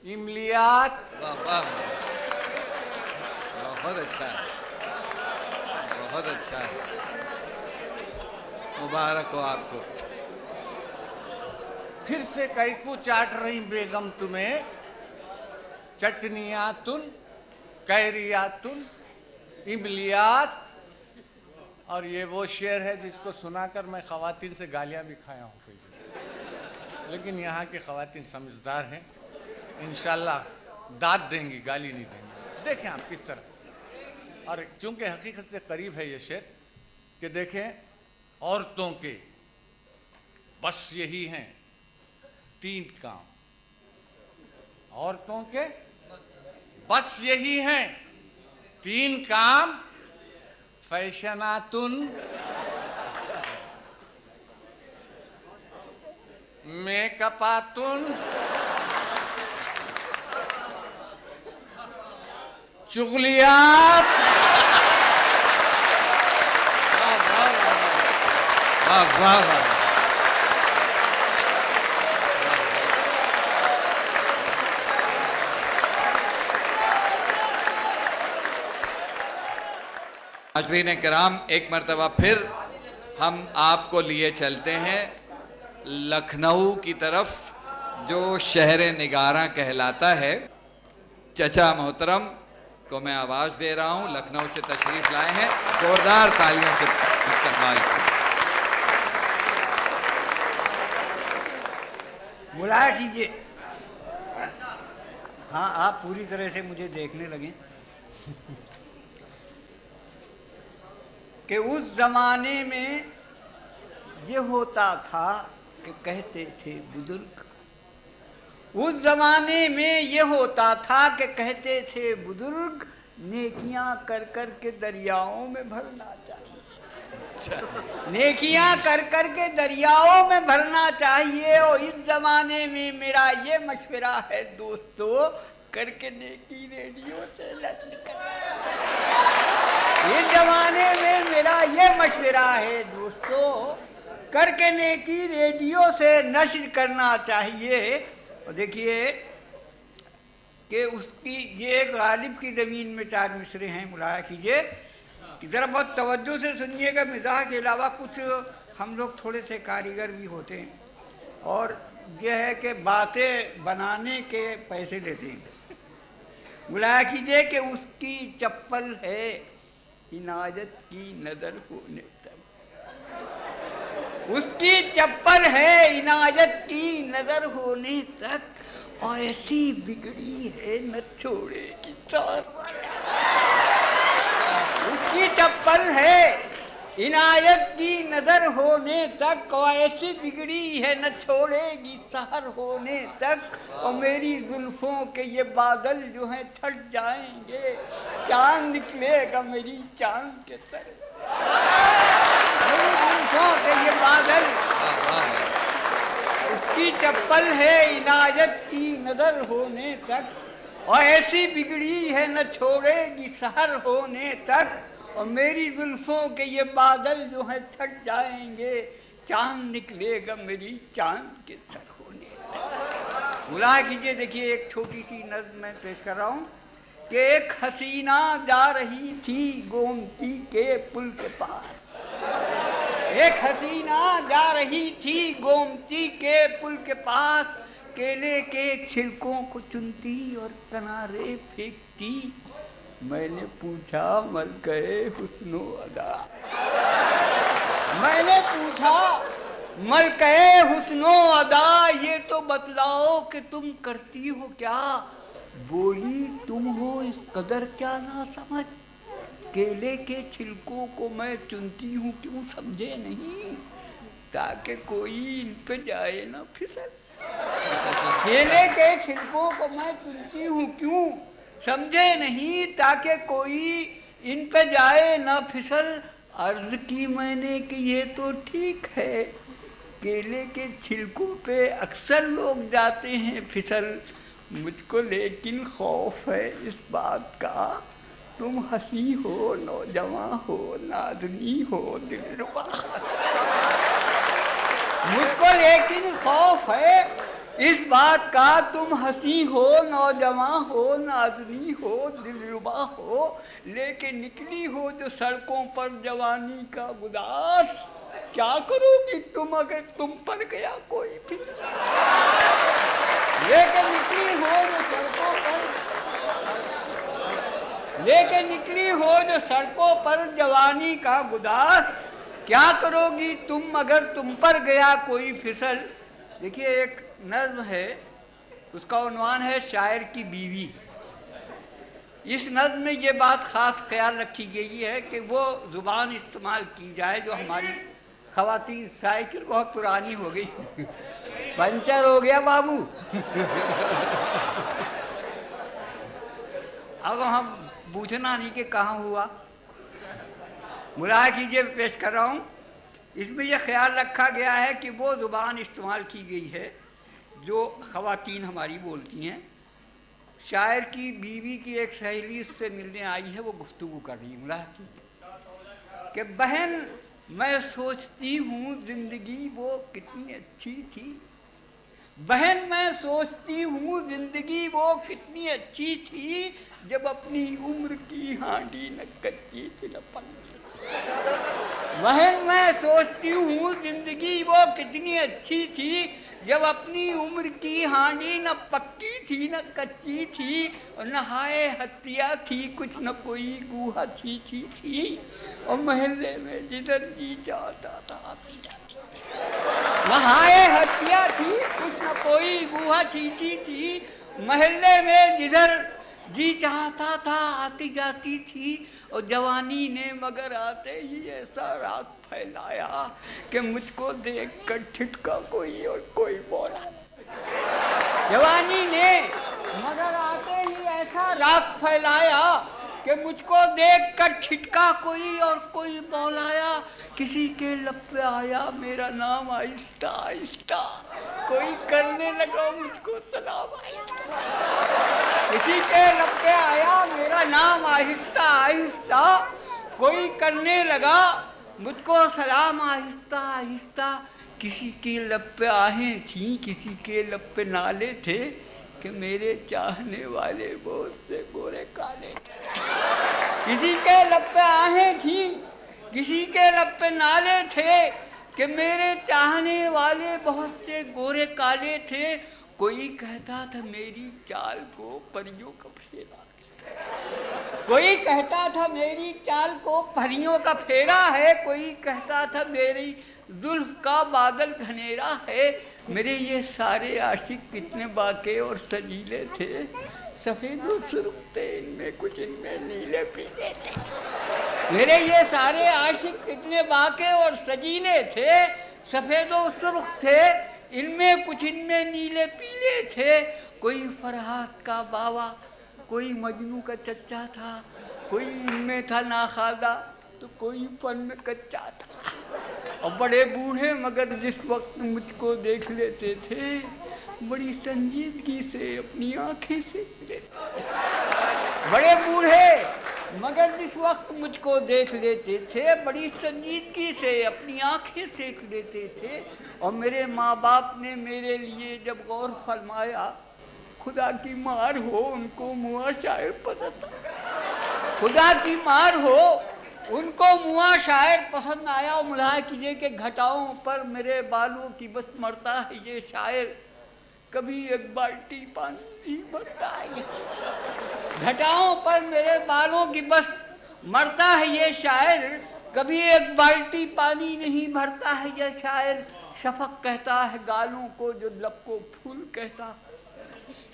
इमलियात। वाह वाह वाह। बहुत अच्छा है, बहुत अच्छा है। मुबारक हो आपको। फिर से कैकू चाट रही बेगम तुम्हें। चटनियातुन, कैरियातुन, इमलियात। और ये वो शेर है जिसको सुनाकर मैं ख़वातीन से गालियां भी खाया हूँ कई जगह। लेकिन यहाँ की ख़वातीन समझदार हैं, इंशाल्लाह दाद देंगी, गाली नहीं देंगी। देखें आप किस तरह। और चूंकि हकीकत से करीब है ये शेर कि देखें, औरतों के बस यही हैं 3 काम। औरतों के बस यही हैं 3 काम। फैशनातुन, मेकअपातुन, चुगलियात। वाह वाह वाह। नाज़रीन किराम, एक मरतबा फिर हम आपको लिए चलते हैं लखनऊ की तरफ, जो शहर निगारा कहलाता है। चचा मोहतरम को मैं आवाज़ दे रहा हूँ, लखनऊ से तशरीफ़ लाए हैं, जोरदार तालियों से इस्तकबाल करें। मुलाया कीजिए। हाँ, आप पूरी तरह से मुझे देखने लगे कि उस जमाने में ये होता था कि कहते थे बुजुर्ग, उस जमाने में ये होता था कि कहते थे बुजुर्ग, नेकियां कर कर के दरियाओं में भरना चाहिए, नेकियां कर कर के दरियाओं में भरना चाहिए। और इस जमाने में मेरा ये मशवरा है दोस्तों, करके नेकी रेडियो से नस्ल करना। इस जमाने में मेरा ये मशवरा है दोस्तों, करके नेकी रेडियो से नश्र करना चाहिए। और देखिए कि उसकी ये गालिब की ज़मीन में 4 मिसरे हैं, मुलाया कीजिए। ज़रा बहुत तवज्जो से सुनिएगा, मिज़ाह के अलावा कुछ हम लोग थोड़े से कारीगर भी होते हैं और यह है कि बातें बनाने के पैसे लेते हैं। मुलाया कीजिए कि उसकी चप्पल है इनायत की नज़र होने तक, उसकी चप्पल है इनायत की नजर होने तक, और ऐसी बिगड़ी है न छोड़ेगी साथ। उसकी चप्पल है इनायत की नजर होने तक, और ऐसी बिगड़ी है न छोड़ेगी सहर होने तक। और मेरी जुल्फों के ये बादल जो हैं छट जाएंगे, चांद निकलेगा मेरी चांद के तर। के ये बादल, उसकी चप्पल है इनायत की नजर होने तक, और ऐसी बिगड़ी है न छोड़ेगी सहर होने तक। और मेरी जुल्फों के ये बादल जो हैं छट जाएंगे, चांद निकलेगा मेरी चांद के तर होने तक। बुला कीजिए। देखिए एक छोटी सी नज़्म मैं पेश कर रहा हूँ कि एक हसीना जा रही थी गोमती के पुल के पास, एक हसीना जा रही थी गोमती के पुल के पास, केले के छिलकों को चुनती और किनारे फेंकती। मैंने पूछा मलके हुस्नो अदा, मैंने पूछा मलके हुस्नो अदा, ये तो बतलाओ कि तुम करती हो क्या। बोली तुम हो इस कदर क्या ना समझ, केले के छिलकों को मैं चुनती हूँ क्यों समझे नहीं, ताकि कोई इन पे जाए ना फिसल। केले के छिलकों को मैं चुनती हूँ क्यों समझे नहीं, ताकि कोई इन पे जाए ना फिसल। अर्ज की मैंने कि ये तो ठीक है, केले के छिलकों पे अक्सर लोग जाते हैं फिसल, मुझको लेकिन खौफ है इस बात का, तुम हंसी हो, नौजवान हो, नाज़नी हो, दिलरुबा। मुझको लेकिन खौफ है इस बात का, तुम हंसी हो, नौजवान हो, नाज़नी हो, दिलरुबा हो, लेके निकली हो जो सड़कों पर जवानी का गुदास। क्या करोगी तुम अगर तुम पर गया कोई फिर, लेके निकली हो जो सड़कों पर, लेके निकली हो जो सड़कों पर जवानी का गुदास। क्या करोगी तुम अगर तुम पर गया कोई फिसल। देखिए एक नज़्म है, उसका उन्वान है शायर की बीवी। इस नज़्म में ये बात ख़ास ख्याल रखी गई है कि वो ज़ुबान इस्तेमाल की जाए जो हमारी ख़वातीन। साइकिल बहुत पुरानी हो गई, पंचर हो गया बाबू। अब हम पूछना नहीं कि कहाँ हुआ। मुलाया कीजिए, पेश कर रहा हूँ। इसमें यह ख्याल रखा गया है कि वो ज़ुबान इस्तेमाल की गई है जो ख़वातीन हमारी बोलती हैं। शायर की बीवी की एक सहेली से मिलने आई है, वो गुफ्तगू कर रही है। मुलाया कीजिए कि बहन मैं सोचती हूँ ज़िंदगी वो कितनी अच्छी थी, बहन मैं सोचती हूँ ज़िंदगी वो कितनी अच्छी थी, जब अपनी उम्र की हांडी न कच्ची थी न पकी। बहन मैं सोचती हूँ जिंदगी वो कितनी अच्छी थी जब अपनी उम्र की हांडी न पक्की थी न कच्ची थी और नहाए हत्या थी, कुछ न कोई गुहा खींची थी और महल्ले में जिधर जी चाहता था आती जाती। नहाए हत्या थी, कुछ न कोई गुहा खींची थी, महल्ले में जिधर जी चाहता था आती जाती थी। और जवानी ने मगर आते ही ऐसा राग फैलाया कि मुझको देखकर ठिठका कोई और कोई बोला। जवानी ने मगर आते ही ऐसा राग फैलाया कि मुझको देखकर ठिठका कोई और कोई बोलाया। किसी के लब पे आया मेरा नाम आहिस्ता आहिस्ता, कोई करने लगा मुझको सलाम आहिस्ता। किसी के लब पे आया मेरा नाम आहिस्ता आहिस्ता, कोई करने लगा मुझको सलाम आहिस्ता आहिस्ता। किसी के लब पे आहें थी, किसी के लब पे नाले थे कि मेरे चाहने वाले बहुत से गोरे काले थे। किसी के लब पे आहें थी, किसी के लब पे नाले थे कि मेरे चाहने वाले बहुत से गोरे काले थे। कोई कहता था मेरी चाल को परियों का फेरा, कोई कहता था मेरी चाल को परियों का फेरा है, कोई कहता था मेरी जुल्फ का बादल घनेरा है। मेरे ये सारे आशिक कितने बाके और सजीले थे, सफेद और सुर्ख थे इनमें कुछ इनमें नीले पीले थे। मेरे ये सारे आशिक कितने बाके और सजीले थे, सफेद और सुर्ख थे इनमें कुछ इनमें नीले पीले थे। कोई फरहाद का बावा, कोई मजनू का चच्चा था, कोई इनमें था नाखादा तो कोई पन में कच्चा था। और बड़े बूढ़े मगर जिस वक्त मुझको देख लेते थे बड़ी संजीदगी से अपनी आंखें सेक लेते। बड़े बूढ़े मगर जिस वक्त मुझको देख लेते थे बड़ी संजीदगी से अपनी आंखें सेक लेते थे। और मेरे माँ बाप ने मेरे लिए जब गौर फरमाया, खुदा की मार हो उनको मुआ शायर पसंद, खुदा की मार हो उनको मुआ शायर पसंद आया। और मुलाहा कीजिए कि घटाओं पर मेरे बालों की बस मरता है ये शायर, कभी एक बाल्टी पानी नहीं भरता है। घटाओं पर मेरे बालों की बस मरता है ये शायर, कभी एक बाल्टी पानी नहीं भरता है ये शायर। शफक कहता है गालों को जो लब को फूल कहता,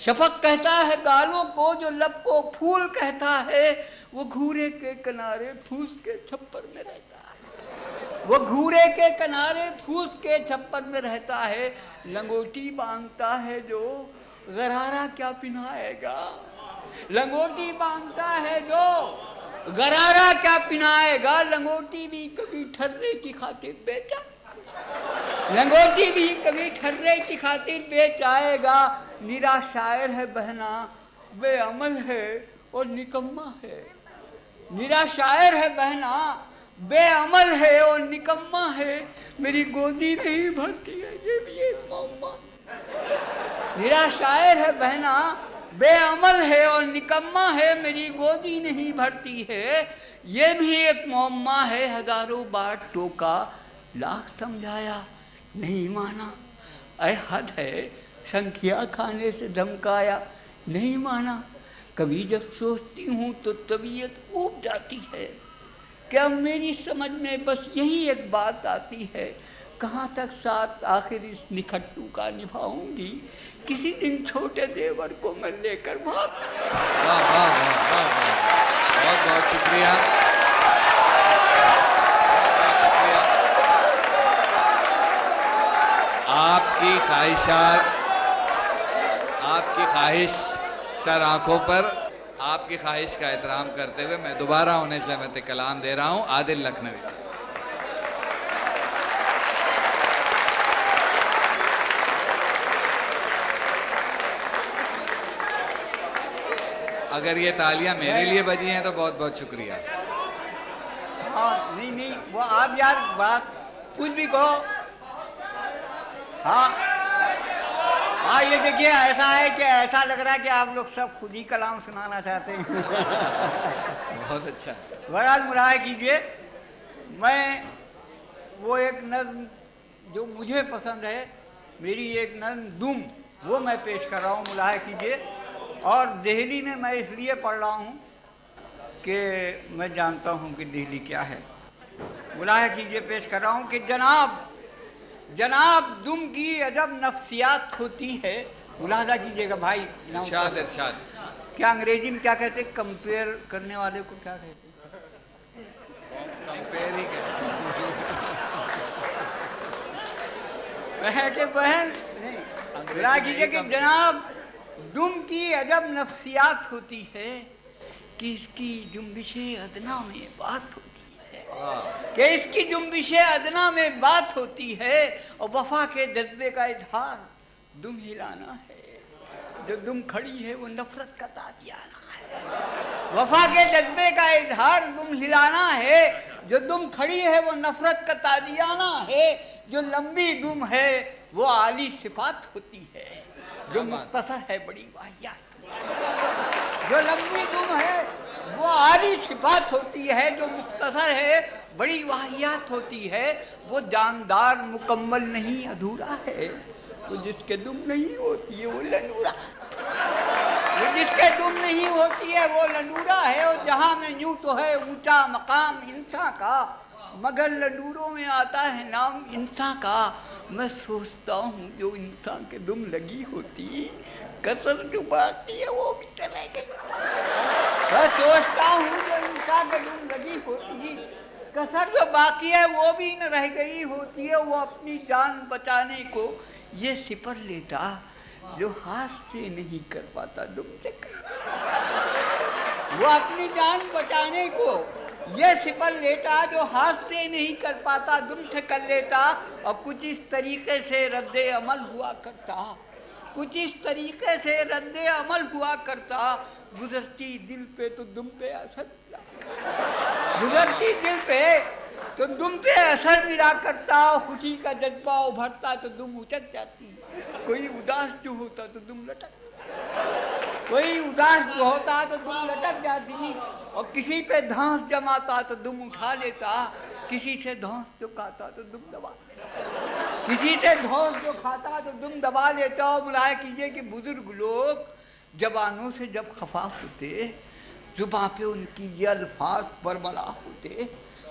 शफक कहता है गालों को जो लब को फूल कहता है। वो घूरे के किनारे फूस के छप्पर में रहता है, वो घूरे के किनारे फूस के छप्पर में रहता है। लंगोटी बांधता है जो गरारा क्या पिनाएगा, लंगोटी बांधता है जो गरारा क्या पिनाएगा। लंगोटी भी कभी ठर्रे की खातिर बेचा, लंगोटी भी कभी ठर्रे की खातिर बेच आएगा। निरा शायर है बहना बेअमल है और निकम्मा है, निरा शायर है बहना बेअमल है और निकम्मा है। मेरी गोदी नहीं भरती है ये भी एक मौमा। निरा शायर है बहना बेअमल है और निकम्मा है, मेरी गोदी नहीं भरती है ये भी एक मौमा है। हजारों बार टोका लाख समझाया नहीं माना, ऐ हद है संख्या खाने से धमकाया नहीं माना। कभी जब सोचती हूँ तो तबीयत ऊब जाती है, क्या मेरी समझ में बस यही एक बात आती है, कहाँ तक साथ आखिर इस निखट्टू का निभाऊंगी, किसी दिन छोटे देवर को मैं लेकर भाग। वाह वाह वाह वाह वाह, बहुत बहुत शुक्रिया, आपकी ख्वाहिशात, आपकी ख्वाहिश सर आंखों पर, आपकी ख्वाहिश का एहतराम करते हुए मैं दोबारा उन्हें ज़हमत कलाम दे रहा हूँ आदिल लखनवी से। अगर ये तालियां मेरे लिए बजी हैं तो बहुत बहुत शुक्रिया। हाँ नहीं नहीं वो आप यार बात कुछ भी कहो। हाँ हाँ ये देखिए ऐसा है कि ऐसा लग रहा है कि आप लोग सब खुद ही कलाम सुनाना चाहते हैं। बहुत अच्छा। बहरहाल मुलाहा कीजिए मैं वो एक नज्म जो मुझे पसंद है, मेरी एक नज्म दुम, वो मैं पेश कर रहा हूँ, मुलाहा कीजिए। और दिल्ली में मैं इसलिए पढ़ रहा हूँ कि मैं जानता हूँ कि दिल्ली क्या है। मुलाहा कीजिए, पेश कर रहा हूँ कि जनाब दुम की अजब नफ्सियात होती है। मुलाहा कीजिएगा भाई। इरशाद इरशाद। क्या अंग्रेजी में क्या कहते हैं? कंपेयर करने वाले को क्या कहते हैं? कंपेयर ही बहन नहीं, कीजिए कि जनाब दुम की अजब नफ्सियात होती है कि इसकी जुम्बिशे अदना में बात होती है, कि इसकी जुम्बिशे अदना में बात होती है, और वफा के जज्बे का इजहार दुम हिलाना है। जो दुम खड़ी है वो नफरत का ताजियाना है। वफा के जज्बे का इजहार दुम हिलाना है, जो दुम खड़ी है वो नफरत का ताजियाना है। जो लंबी दुम है वो आली सिफात होती है, जो मुख्तसर है बड़ी वाहियात। जो लंबी दुम है वो आली सिफात होती है, जो मुख्तसर है बड़ी वाहियात होती है। वो जानदार मुकम्मल नहीं अधूरा है, वो जिसके दुम नहीं होती है वो लनूरा, वो जिसके दुम नहीं होती है वो लनूरा है। और जहाँ में यूँ तो है ऊंचा मकाम इंसान का, मगर लनूरों में आता है नाम इंसान का। मैं सोचता हूँ जो इंसान के दुम लगी होती, कसर जो बाकी है वो भी तो रह गई। मैं सोचता हूँ जो इंसान के दुम लगी होती, कसर जो बाकी है वो भी न रह गई होती है। वो अपनी जान बचाने को ये सिपर लेता जो हाथ से नहीं कर पाता दुम से कर। वो अपनी जान बचाने को ये सिपर लेता जो हाथ से नहीं कर पाता दुम से कर लेता। और कुछ इस तरीके से रद्दे अमल हुआ करता, कुछ इस तरीके से रद्दे अमल हुआ करता। गुजरती दिल पे तो दुम पे असर, गुजरती दिल पे तो दुम पे असर मिला करता। खुशी का जज्बा उभरता तो दुम उचक जाती, कोई उदास जो होता तो दुम लटक, कोई उदास जो होता तो दुम लटक जाती। और किसी पे धांस जमाता तो दुम उठा लेता, किसी से धांस जो खाता तो दुम दबा, किसी से धांस जो खाता तो दुम दबा लेता। और मुलाया कीजिए कि बुजुर्ग लोग जवानों से जब खफा होते, जुबां पे उनकी ये अल्फाज बरबला होते,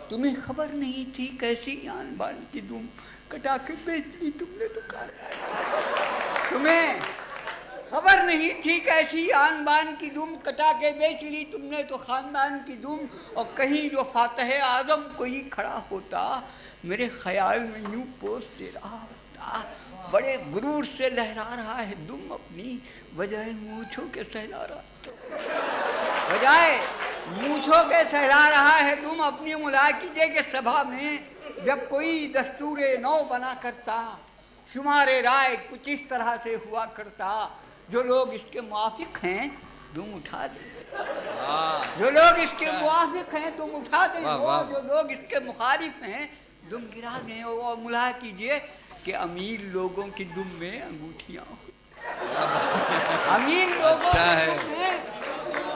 तुम्हें खबर नहीं थी कैसी आन बान की दुम कटा के बेच ली तुमने दुकान, तुम्हें खबर नहीं थी कैसी आन बान की दुम कटा के बेच ली तुमने तो खानदान की दुम। और कहीं जो फातह आजम कोई खड़ा होता, मेरे ख्याल में यूं पोस दे रहा होता, बड़े गुरूर से लहरा रहा है दुम अपनी, बजाय मूंछों के सहला रहा, बजाय मूंछों के सहला रहा है दुम अपनी। मुलाया कीजिए कि सभा में जब कोई दस्तूरे नौ बना करता, शुमारे राय कुछ इस तरह से हुआ करता, जो लोग इसके मुआफिक हैं दुम उठा दे, जो लोग इसके मुआफिक हैं तुम उठा दे, जो लोग इसके मुखालिफ हैं दुम गिरा दें। और मुलाहा कीजिए कि अमीर लोगों की दुम में अंगूठियाँ, अमीर लोगों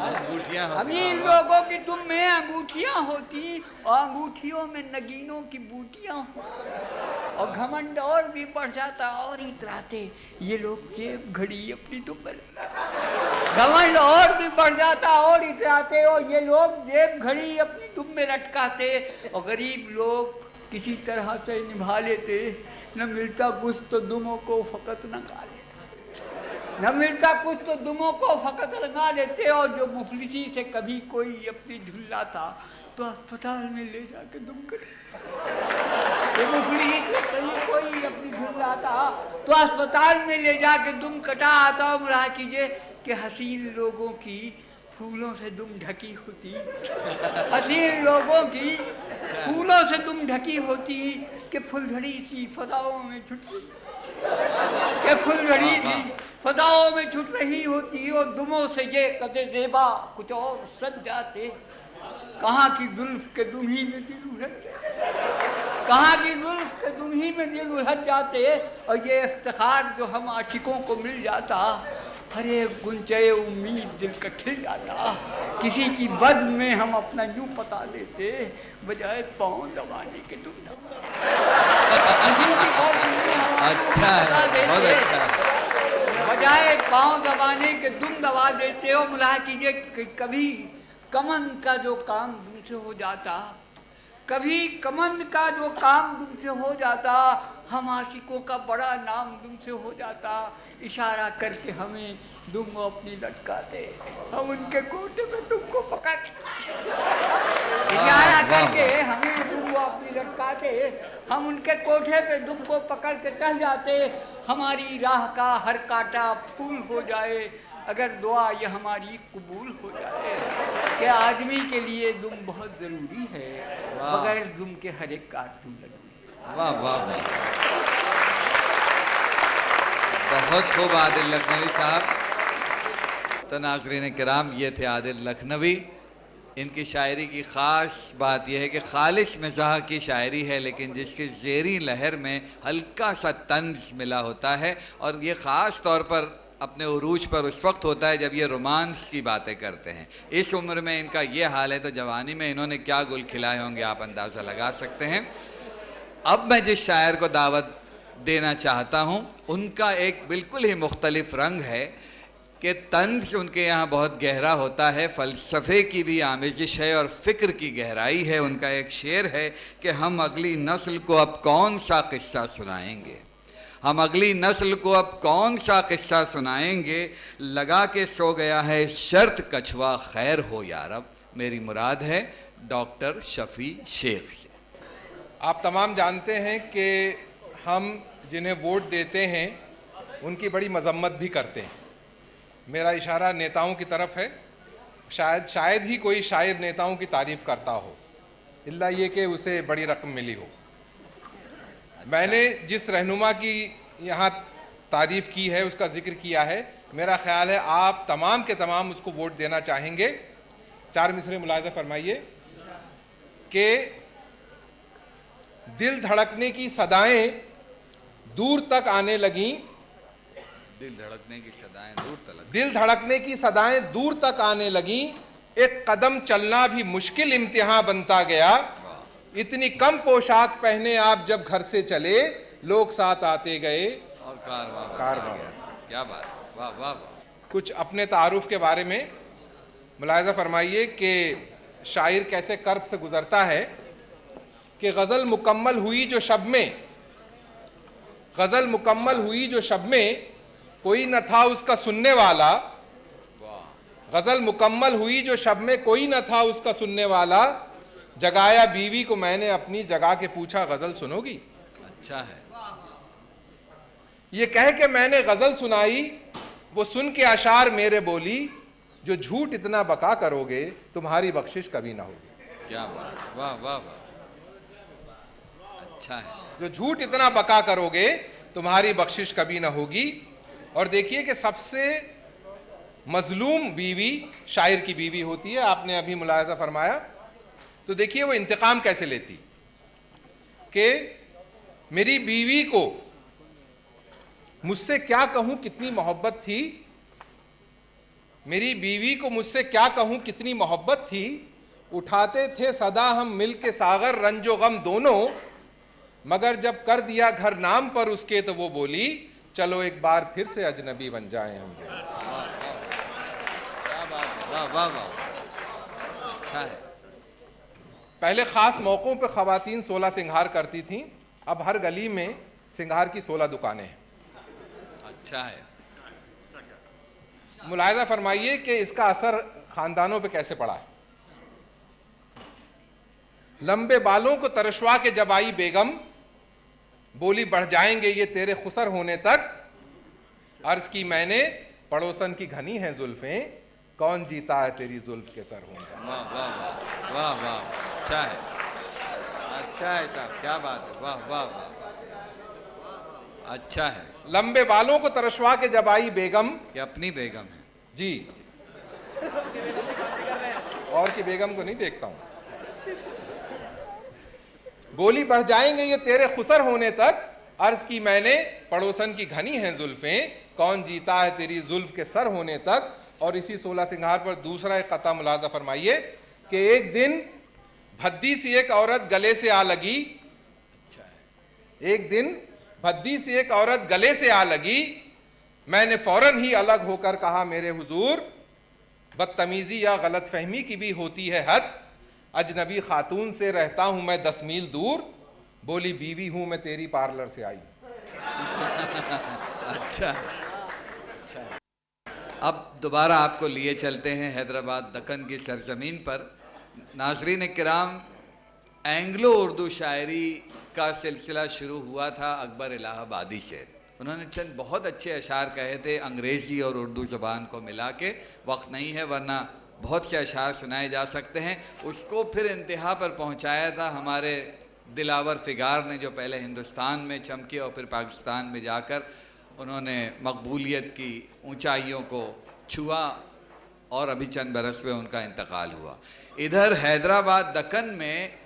अमीर लोगों की दुम में अंगूठियाँ होती, और अंगूठियों में नगीनों की बूटियाँ होती। और घमंड और भी बढ़ जाता और इतराते ये लोग जेब घड़ी अपनी दुम में, घमंड और भी बढ़ जाता और इतराते और ये लोग जेब घड़ी अपनी दुम में लटकाते। और गरीब लोग किसी तरह से निभा लेते, न मिलता कुछ तो दुमों को फकत लगा लेते, न मिलता कुछ तो दुमों को फकत लगा लेते। और जो मुफलिसी से कभी कोई अपनी झुल्लाता तो अस्पताल में ले जाके दुम कटे, जो मुफलिसी से कभी कोई अपनी झुल्लाता तो अस्पताल में ले जाके दुम कटा आता। मुलाहा कीजिए कि हसीन लोगों की फूलों से दुम ढकी होती, हसीन लोगों की फूलों से दुम ढकी होती, कि फुलझड़ी सी फदाओं में छुट रही, कि फुलझड़ी सी फदाओं में छुट रही होती। और दुमों से ये कदे ज़ेबा कुछ और सज जाते, कहाँ की जुल्फ के दुम्ही में दिल उलझ, कहाँ की जुल्फ के दुम्ही में दिल उलझ जाते। और ये इफ्तिखार जो हम आशिकों को मिल जाता, अरे गुंचे उम्मीद दिल का खिल जाता, किसी की बद में हम अपना यूं पता देते, बजाय पाँव दबाने के तुम किसी की बद में हम अच्छा है, पता देते, बहुत अच्छा है। बजाय पाँव दबाने के तुम दबा देते हो। मुलाह कीजिए कि कभी कमन का जो काम तुमसे हो जाता, कभी कमन का जो काम तुमसे हो जाता, हम आशिकों का बड़ा नाम तुमसे हो जाता। इशारा करके हमें तुम अपनी लटकाते, हम उनके कोटे में तुमको पकड़ के, इशारा करके हमें तुम अपनी लटकाते, हम उनके कोठे पे तुमको पकड़ के चढ़ जाते। हमारी राह का हर कांटा फूल हो जाए, अगर दुआ ये हमारी कबूल हो जाए कि आदमी के लिए दुम बहुत ज़रूरी है, बगैर दुम के हर एक कार तुम लगी। वाह वाह वाह, बहुत खूब आदिल लखनवी साहब। तो नाज़रीन किराम, ये थे आदिल लखनवी। इनकी शायरी की ख़ास बात यह है कि खालिस मिज़ाह की शायरी है, लेकिन जिसकी ज़ेरी लहर में हल्का सा तंज़ मिला होता है, और ये ख़ास तौर पर अपने उरूज पर उस वक्त होता है जब ये रोमांस की बातें करते हैं। इस उम्र में इनका ये हाल है, तो जवानी में इन्होंने क्या गुल खिलाए होंगे आप अंदाज़ा लगा सकते हैं। अब मैं जिस शायर को दावत देना चाहता हूँ, उनका एक बिल्कुल ही मुख्तलिफ रंग है कि तंज़ उनके यहाँ बहुत गहरा होता है, फ़लसफ़े की भी आमेज़िश है और फ़िक्र की गहराई है। उनका एक शेर है कि हम अगली नस्ल को अब कौन सा किस्सा सुनाएंगे, हम अगली नस्ल को अब कौन सा किस्सा सुनाएंगे, लगा के सो गया है शर्त कछुआ खैर हो यारब। मेरी मुराद है डॉक्टर शफ़ी शेख से। आप तमाम जानते हैं कि हम जिन्हें वोट देते हैं उनकी बड़ी मजम्मत भी करते हैं। मेरा इशारा नेताओं की तरफ है। शायद ही कोई शायर नेताओं की तारीफ़ करता हो, इल्ला ये कि उसे बड़ी रकम मिली हो। मैंने जिस रहनुमा की यहाँ तारीफ़ की है, उसका जिक्र किया है, मेरा ख्याल है आप तमाम के तमाम उसको वोट देना चाहेंगे। 4 मिसरे मुलाहिज़ा फरमाइए कि दिल धड़कने की सदाएं दूर तक आने लगीं, दिल धड़कने की सदाएं दूर तक, दिल धड़कने की सदाएं दूर तक आने लगीं, एक कदम चलना भी मुश्किल इम्तिहान बनता गया। इतनी कम पोशाक पहने आप जब घर से चले, लोग साथ आते गए और कारवां कारवां। क्या बात, वाह वाह वाह। कुछ अपने तारुफ के बारे में मुलाहिज़ा फरमाइए कि शायर कैसे कर्ब से गुजरता है कि गज़ल मुकम्मल हुई जो शब में, गज़ल मुकम्मल हुई जो शब में, कोई न था उसका सुनने वाला। गज़ल मुकम्मल हुई जो शब में, कोई न था उसका सुनने वाला। जगाया बीवी को मैंने अपनी, जगा के पूछा गज़ल सुनोगी। अच्छा है। ये कह के मैंने गज़ल सुनाई, वो सुन के अशार मेरे बोली, जो झूठ इतना बका करोगे तुम्हारी बख्शिश कभी ना होगी। क्या बात, वाह वाह वाह, अच्छा है। जो झूठ इतना बका करोगे तुम्हारी बख्शिश कभी ना होगी। और देखिए कि सबसे मजलूम बीवी शायर की बीवी होती है, आपने अभी मुलाहिज़ा फरमाया। तो देखिए वो इंतकाम कैसे लेती कि मेरी बीवी को मुझसे क्या कहूं कितनी मोहब्बत थी, मेरी बीवी को मुझसे क्या कहूं कितनी मोहब्बत थी। उठाते थे सदा हम मिल के सागर, रंजो गम दोनों, मगर जब कर दिया घर नाम पर उसके तो वो बोली, चलो एक बार फिर से अजनबी बन जाएं हम। क्या बात, वाह वाह वाह, अच्छा है। पहले ख़ास मौक़ों पे ख़वातीन 16 सिंगार करती थीं, अब हर गली में सिंगार की 16 दुकानें हैं। अच्छा है। मुलाहिज़ा फरमाइए कि इसका असर ख़ानदानों पे कैसे पड़ा है। लंबे बालों को तरशवा के जब आई बेगम, बोली बढ़ जाएंगे ये तेरे खुसर होने तक। अर्ज़ की मैंने पड़ोसन की घनी है जुल्फ़ें, कौन जीता है तेरी जुल्फ़ के सर होने। वाह वाह वाह वाह वाह, अच्छा है, अच्छा है साहब, क्या बात है, वाह वाह वाह, अच्छा है। लंबे बालों को तरशवा के जब आई बेगम, ये अपनी बेगम है जी, और की बेगम को नहीं देखता हूं। बोली बढ़ जाएंगे ये तेरे खुसर होने तक। अर्ज की मैंने पड़ोसन की घनी हैं जुल्फें, कौन जीता है तेरी जुल्फ के सर होने तक। और इसी 16 सिंगार पर दूसरा एक कता मुलाजा फरमाइए कि एक दिन भद्दी सी एक औरत गले से आ लगी। एक दिन भद्दी सी एक औरत गले से आ लगी, मैंने फौरन ही अलग होकर कहा मेरे हुजूर, बदतमीजी या गलत फहमी की भी होती है हद, अजनबी खातून से रहता हूं मैं 10 मील दूर, बोली बीवी हूं मैं तेरी पार्लर से आई। अच्छा, अब दोबारा आपको लिए चलते हैं हैदराबाद दक्कन की सरजमीन पर। नाज़रीन किराम, एंग्लो उर्दू शायरी का सिलसिला शुरू हुआ था अकबर इलाहाबादी से। उन्होंने चंद बहुत अच्छे अशार कहे थे अंग्रेज़ी और उर्दू ज़बान को मिला के। वक्त नहीं है वरना बहुत से अशार सुनाए जा सकते हैं। उसको फिर इंतहा पर पहुंचाया था हमारे दिलावर फिगार ने, जो पहले हिंदुस्तान में चमके और फिर पाकिस्तान में जाकर उन्होंने मकबूलियत की ऊंचाइयों को छुआ और अभी चंद बरस में उनका इंतकाल हुआ। इधर हैदराबाद दक्कन में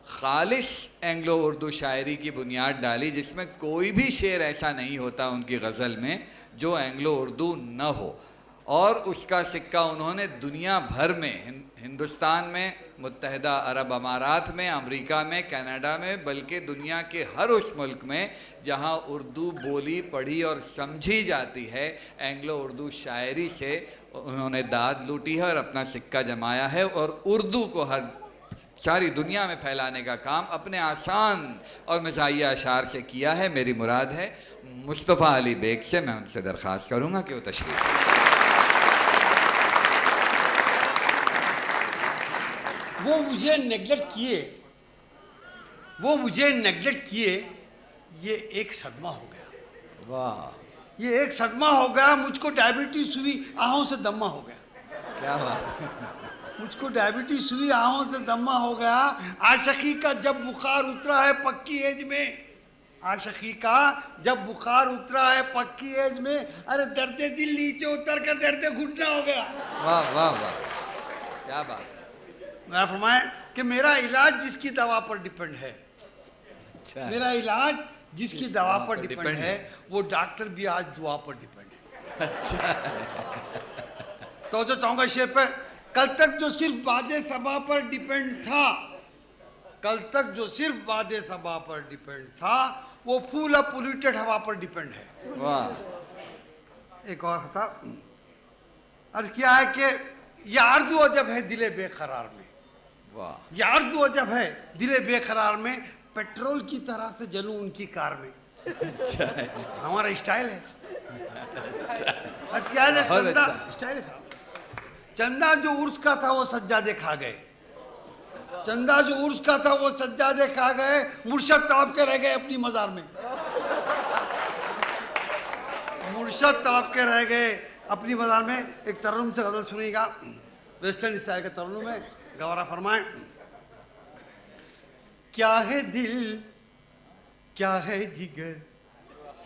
खालिस एंग्लो उर्दू शायरी की बुनियाद डाली, जिसमें कोई भी शेर ऐसा नहीं होता उनकी गज़ल में जो एंग्लो उर्दू न हो। और उसका सिक्का उन्होंने दुनिया भर में, हिंदुस्तान में, मुत्तहिदा अरब अमारात में, अमेरिका में, कनाडा में, बल्कि दुनिया के हर उस मुल्क में जहां उर्दू बोली पढ़ी और समझी जाती है, एंग्लो उर्दू शायरी से उन्होंने दाद लूटी है और अपना सिक्का जमाया है। और उर्दू को हर सारी दुनिया में फैलाने का काम अपने आसान और मज़ाहिया अशार से किया है। मेरी मुराद है मुस्तफ़ा अली बेग से, मैं उनसे दरख्वास्त करूँगा कि वो तशरीफ़। वो मुझे नेगलेक्ट किए, ये एक सदमा हो गया। वाह, ये एक सदमा हो गया। मुझको डायबिटीज हुई, आहों से दम्मा हो गया। क्या बात है। मुझको डायबिटीज हुई, आहों से दम्मा हो गया। आशिकी का जब बुखार उतरा है पक्की एज में, आशिकी का जब बुखार उतरा है पक्की एज में, अरे दर्द दिल नीचे उतर कर दर्द घुटना हो गया। वाह वाह वाह, क्या बात। मैं फरमाए कि मेरा इलाज जिसकी दवा पर डिपेंड है, अच्छा, मेरा इलाज जिसकी दवा पर डिपेंड है, वो डॉक्टर भी आज दुआ पर डिपेंड है। अच्छा, तो जो चाहूंगा शेर पर, कल तक जो सिर्फ वादे सबा पर डिपेंड था, कल तक जो सिर्फ वादे सबा पर डिपेंड था, वो फूल अब पोल्यूटेड हवा पर डिपेंड है। वाह। एक और खता अर्ज किया है कि ये आरज़ू अजब है दिले बेकरार में, वाह, ये आरज़ू अजब है दिले बेकरार में, पेट्रोल की तरह से जलूं उनकी कार में। अच्छा है, हमारा स्टाइल है। अच्छा, क्या है, बहुत चंदा अच्छा। स्टाइल था। चंदा जो उर्स का था वो सज्जादे खा गए, चंदा जो उर्स का था वो सज्जादे खा गए, मुर्शद तड़प के रह गए अपनी मजार में, मुर्शद तड़प के रह गए अपनी मजार में। एक तरन्नुम से गजल सुनिएगा, वेस्टर्न स्टाइल के तरन्नुम में। गवारा फरमाए, क्या है दिल क्या है जिगर,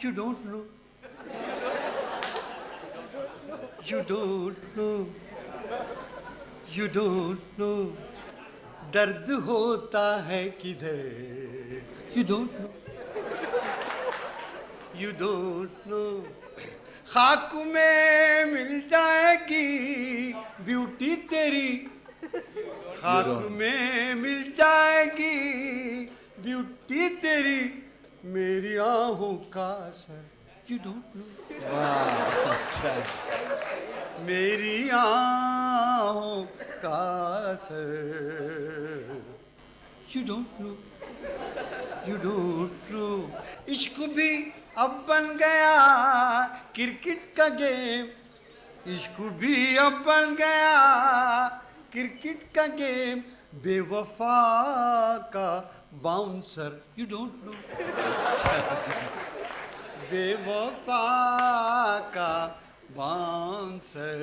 you don't know, you don't know, you don't no, दर्द होता है किधर, you don't know, you don't no, खाक में मिल जाएगी ब्यूटी तेरी, खाक में मिल जाएगी ब्यूटी तेरी, मेरी आहों का असर, यू डोंट नो, वाह, अच्छा, मेरी आहों का असर, you don't know, you don't no. इश्क भी अब बन गया क्रिकेट का गेम, इश्क भी अब बन गया क्रिकेट का गेम, बेवफा का बाउंसर, यू डोंट नो, बेवफा का bouncer,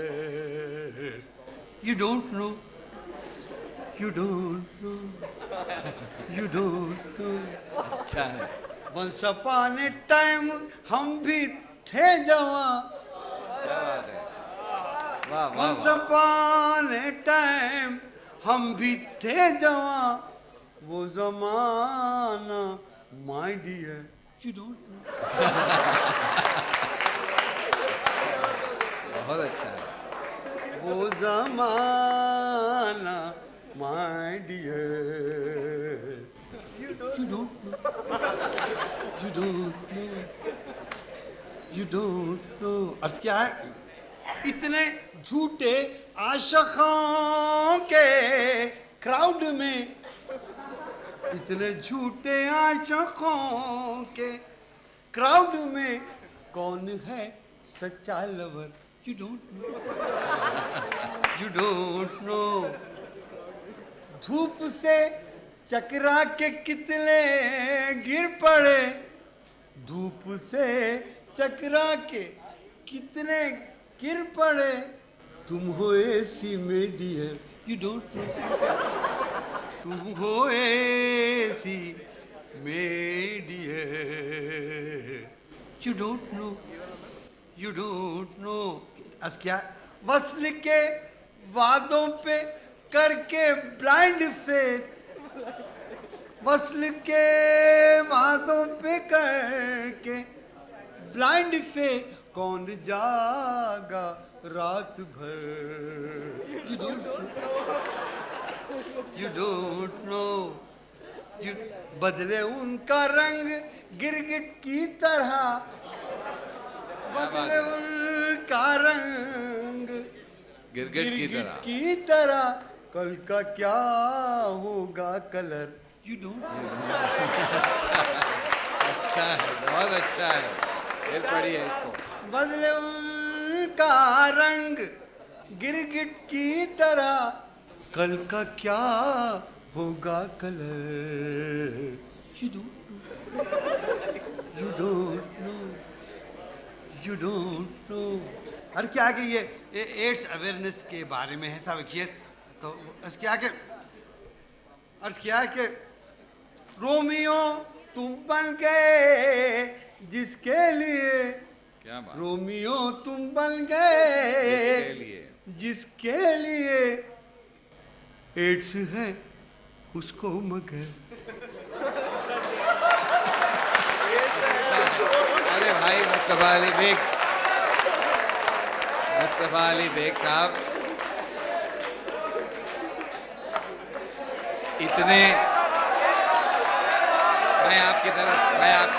you don't know, you don't know, you don't no. अच्छा है, वंस अपॉन ए टाइम हम भी थे जवां, क्या बात है, वाह वाह वंस वाह, अपॉन ए टाइम हम भी थे जवां, वो जमाना my dear, you don't know, बहुत अच्छा है। वो जमाना my dear, you don't know, you don't know. अर्थ क्या है? इतने झूठे आशिकों के क्राउड में, इतने झूठे आशिकों के क्राउड में कौन है सच्चा lover? You don't know, you don't no. धूप से चकरा के कितने गिर पड़े, धूप से चकरा के कितने गिर पड़े, तुम हो ऐसी में डियर, यू डोंट नो, तुम हो ऐसी में dear, you don't know, you don't know. आज क्या? वस्ल के वादों पे करके ब्लाइंड फेथ, वस्ल के वादों पे करके ब्लाइंड फेथ, कौन जागा रात भर? You don't know, you don't know. You बदले उनका रंग गिरगिट की तरह, बदले उनका रंग गिरगिट की तरह, कल का क्या होगा कलर? You don't no. अच्छा है, बहुत अच्छा है, ये पढ़िए इसको। बदले उनका रंग गिरगिट की तरह, कल का क्या होगा colour? You don't know, you don't know, you don't no. अरे क्या कि ये एड्स अवेयरनेस के बारे में है साहब। तो क्या कि अर्थ क्या है कि रोमियो तुम बन गए जिसके लिए, क्या बात? रोमियो तुम बन गए जिसके लिए एड्स है उसको मगर। अरे भाई मुस्तफा अली बेग, मुस्तफा अली बेग साहब इतने, मैं आपकी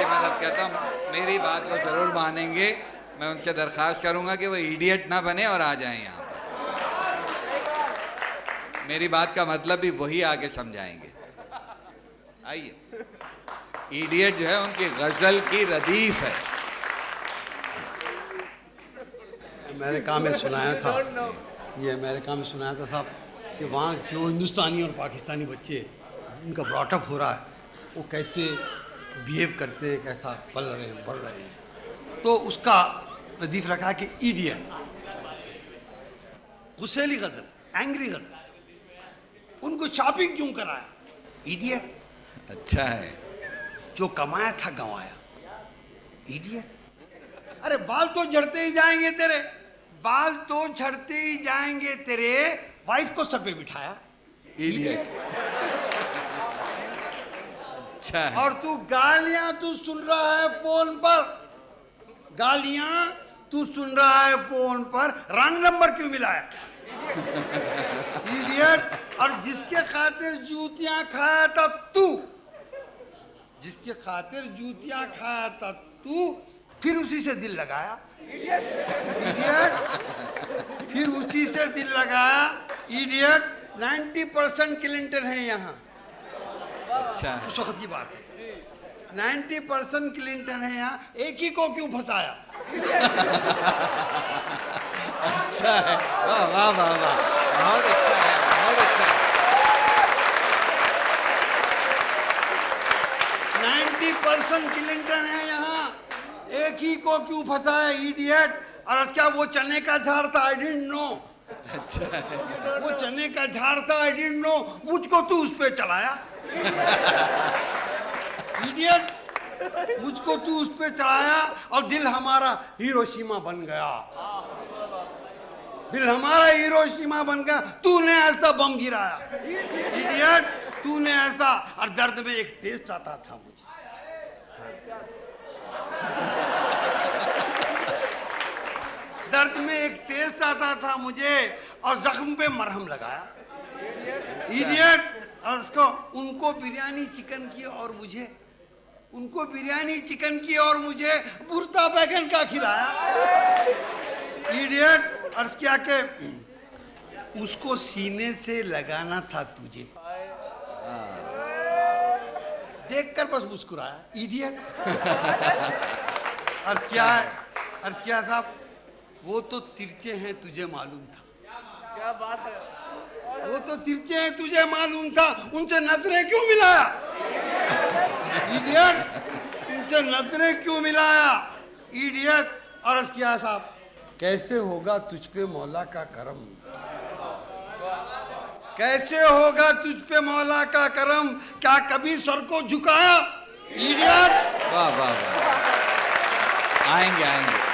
मदद करता हूँ, मेरी बात वो ज़रूर मानेंगे। मैं उनसे दरख्वास्त करूँगा कि वो इडियट ना बने और आ जाएं यहाँ पर। मेरी बात का मतलब भी वही आगे समझाएंगे। आइए, इडियट जो है उनकी गज़ल की रदीफ है। अमेरिका में सुनाया था, ये अमेरिका में सुनाया था साहब कि वहाँ जो हिंदुस्तानी और पाकिस्तानी बच्चे उनका ब्रॉटअप हो रहा है, वो कैसे बिहेव करते हैं, कैसा पल रहे हैं, बढ़ रहे हैं। तो उसका नदीफ रखा कि इडियट, गुस्सेली गज़ल, एंग्री गज़ल, उनको शॉपिंग क्यों कराया? इडियट। अच्छा है, जो कमाया था गंवाया, इडियट। अरे बाल तो झड़ते ही जाएंगे तेरे, बाल तो झड़ते ही जाएंगे तेरे, वाइफ को सर पे बिठाया, इडियट। अच्छा है। और तू गालियां तू सुन रहा है फोन पर, गालियां तू सुन रहा है फोन पर, रंग नंबर क्यों मिलाया? इडियट। और जिसके खातिर जूतियां खाया था तू, जिसके खातिर जूतियां खाया था तू, फिर उसी से दिल लगाया, इडियट। फिर उसी से दिल लगाया, इडियट। 90% क्लिंटन है यहाँ। अच्छा है, उस वक्त की बात है, 90% क्लिंटन है यहाँ, एक ही को क्यों फंसाया? अच्छा है, वाह वाह वाह वाह, बहुत अच्छा है, बहुत अच्छा है। 90% क्लिंटन है यहाँ, एक ही को क्यों फंसाया? इडियट। और क्या वो चने का झाड़ था? I didn't know. अच्छा है, वो चने का झाड़ था, आई डिडंट नो, मुझको तू उस पे चलाया, इडियट। मुझको तू उस पे चढ़ाया और दिल हमारा हिरोशिमा बन गया, दिल हमारा हिरोशिमा बन गया, तूने ऐसा बम गिराया, इडियट। तूने ऐसा, और दर्द में एक टेस्ट आता था मुझे। दर्द में एक तेज आता था मुझे और जख्म पे मरहम लगाया। इडियट। और उसको उनको बिरयानी चिकन की और मुझे उनको बिरयानी चिकन की और मुझे बुरता बैगन का खिलाया। इडियट। अर्ज किया के उसको सीने से लगाना था तुझे, देखकर बस मुस्कुराया। इडियट। अर्ज क्या है? अर्ज क्या साहब, वो तो तिरछे हैं तुझे मालूम था। क्या बात है? वो तो तिरछे हैं तुझे मालूम था, उनसे नजरें क्यों मिलाया? इडियट। उनसे नजरें क्यों मिलाया? इडियट। और अर्ज किया साहब, कैसे होगा तुझ पे मौला का करम, कैसे होगा तुझ पे मौला का करम, क्या कभी सर को झुकाया? इडियट। वाह वाह वाह, आएंगे आएंगे।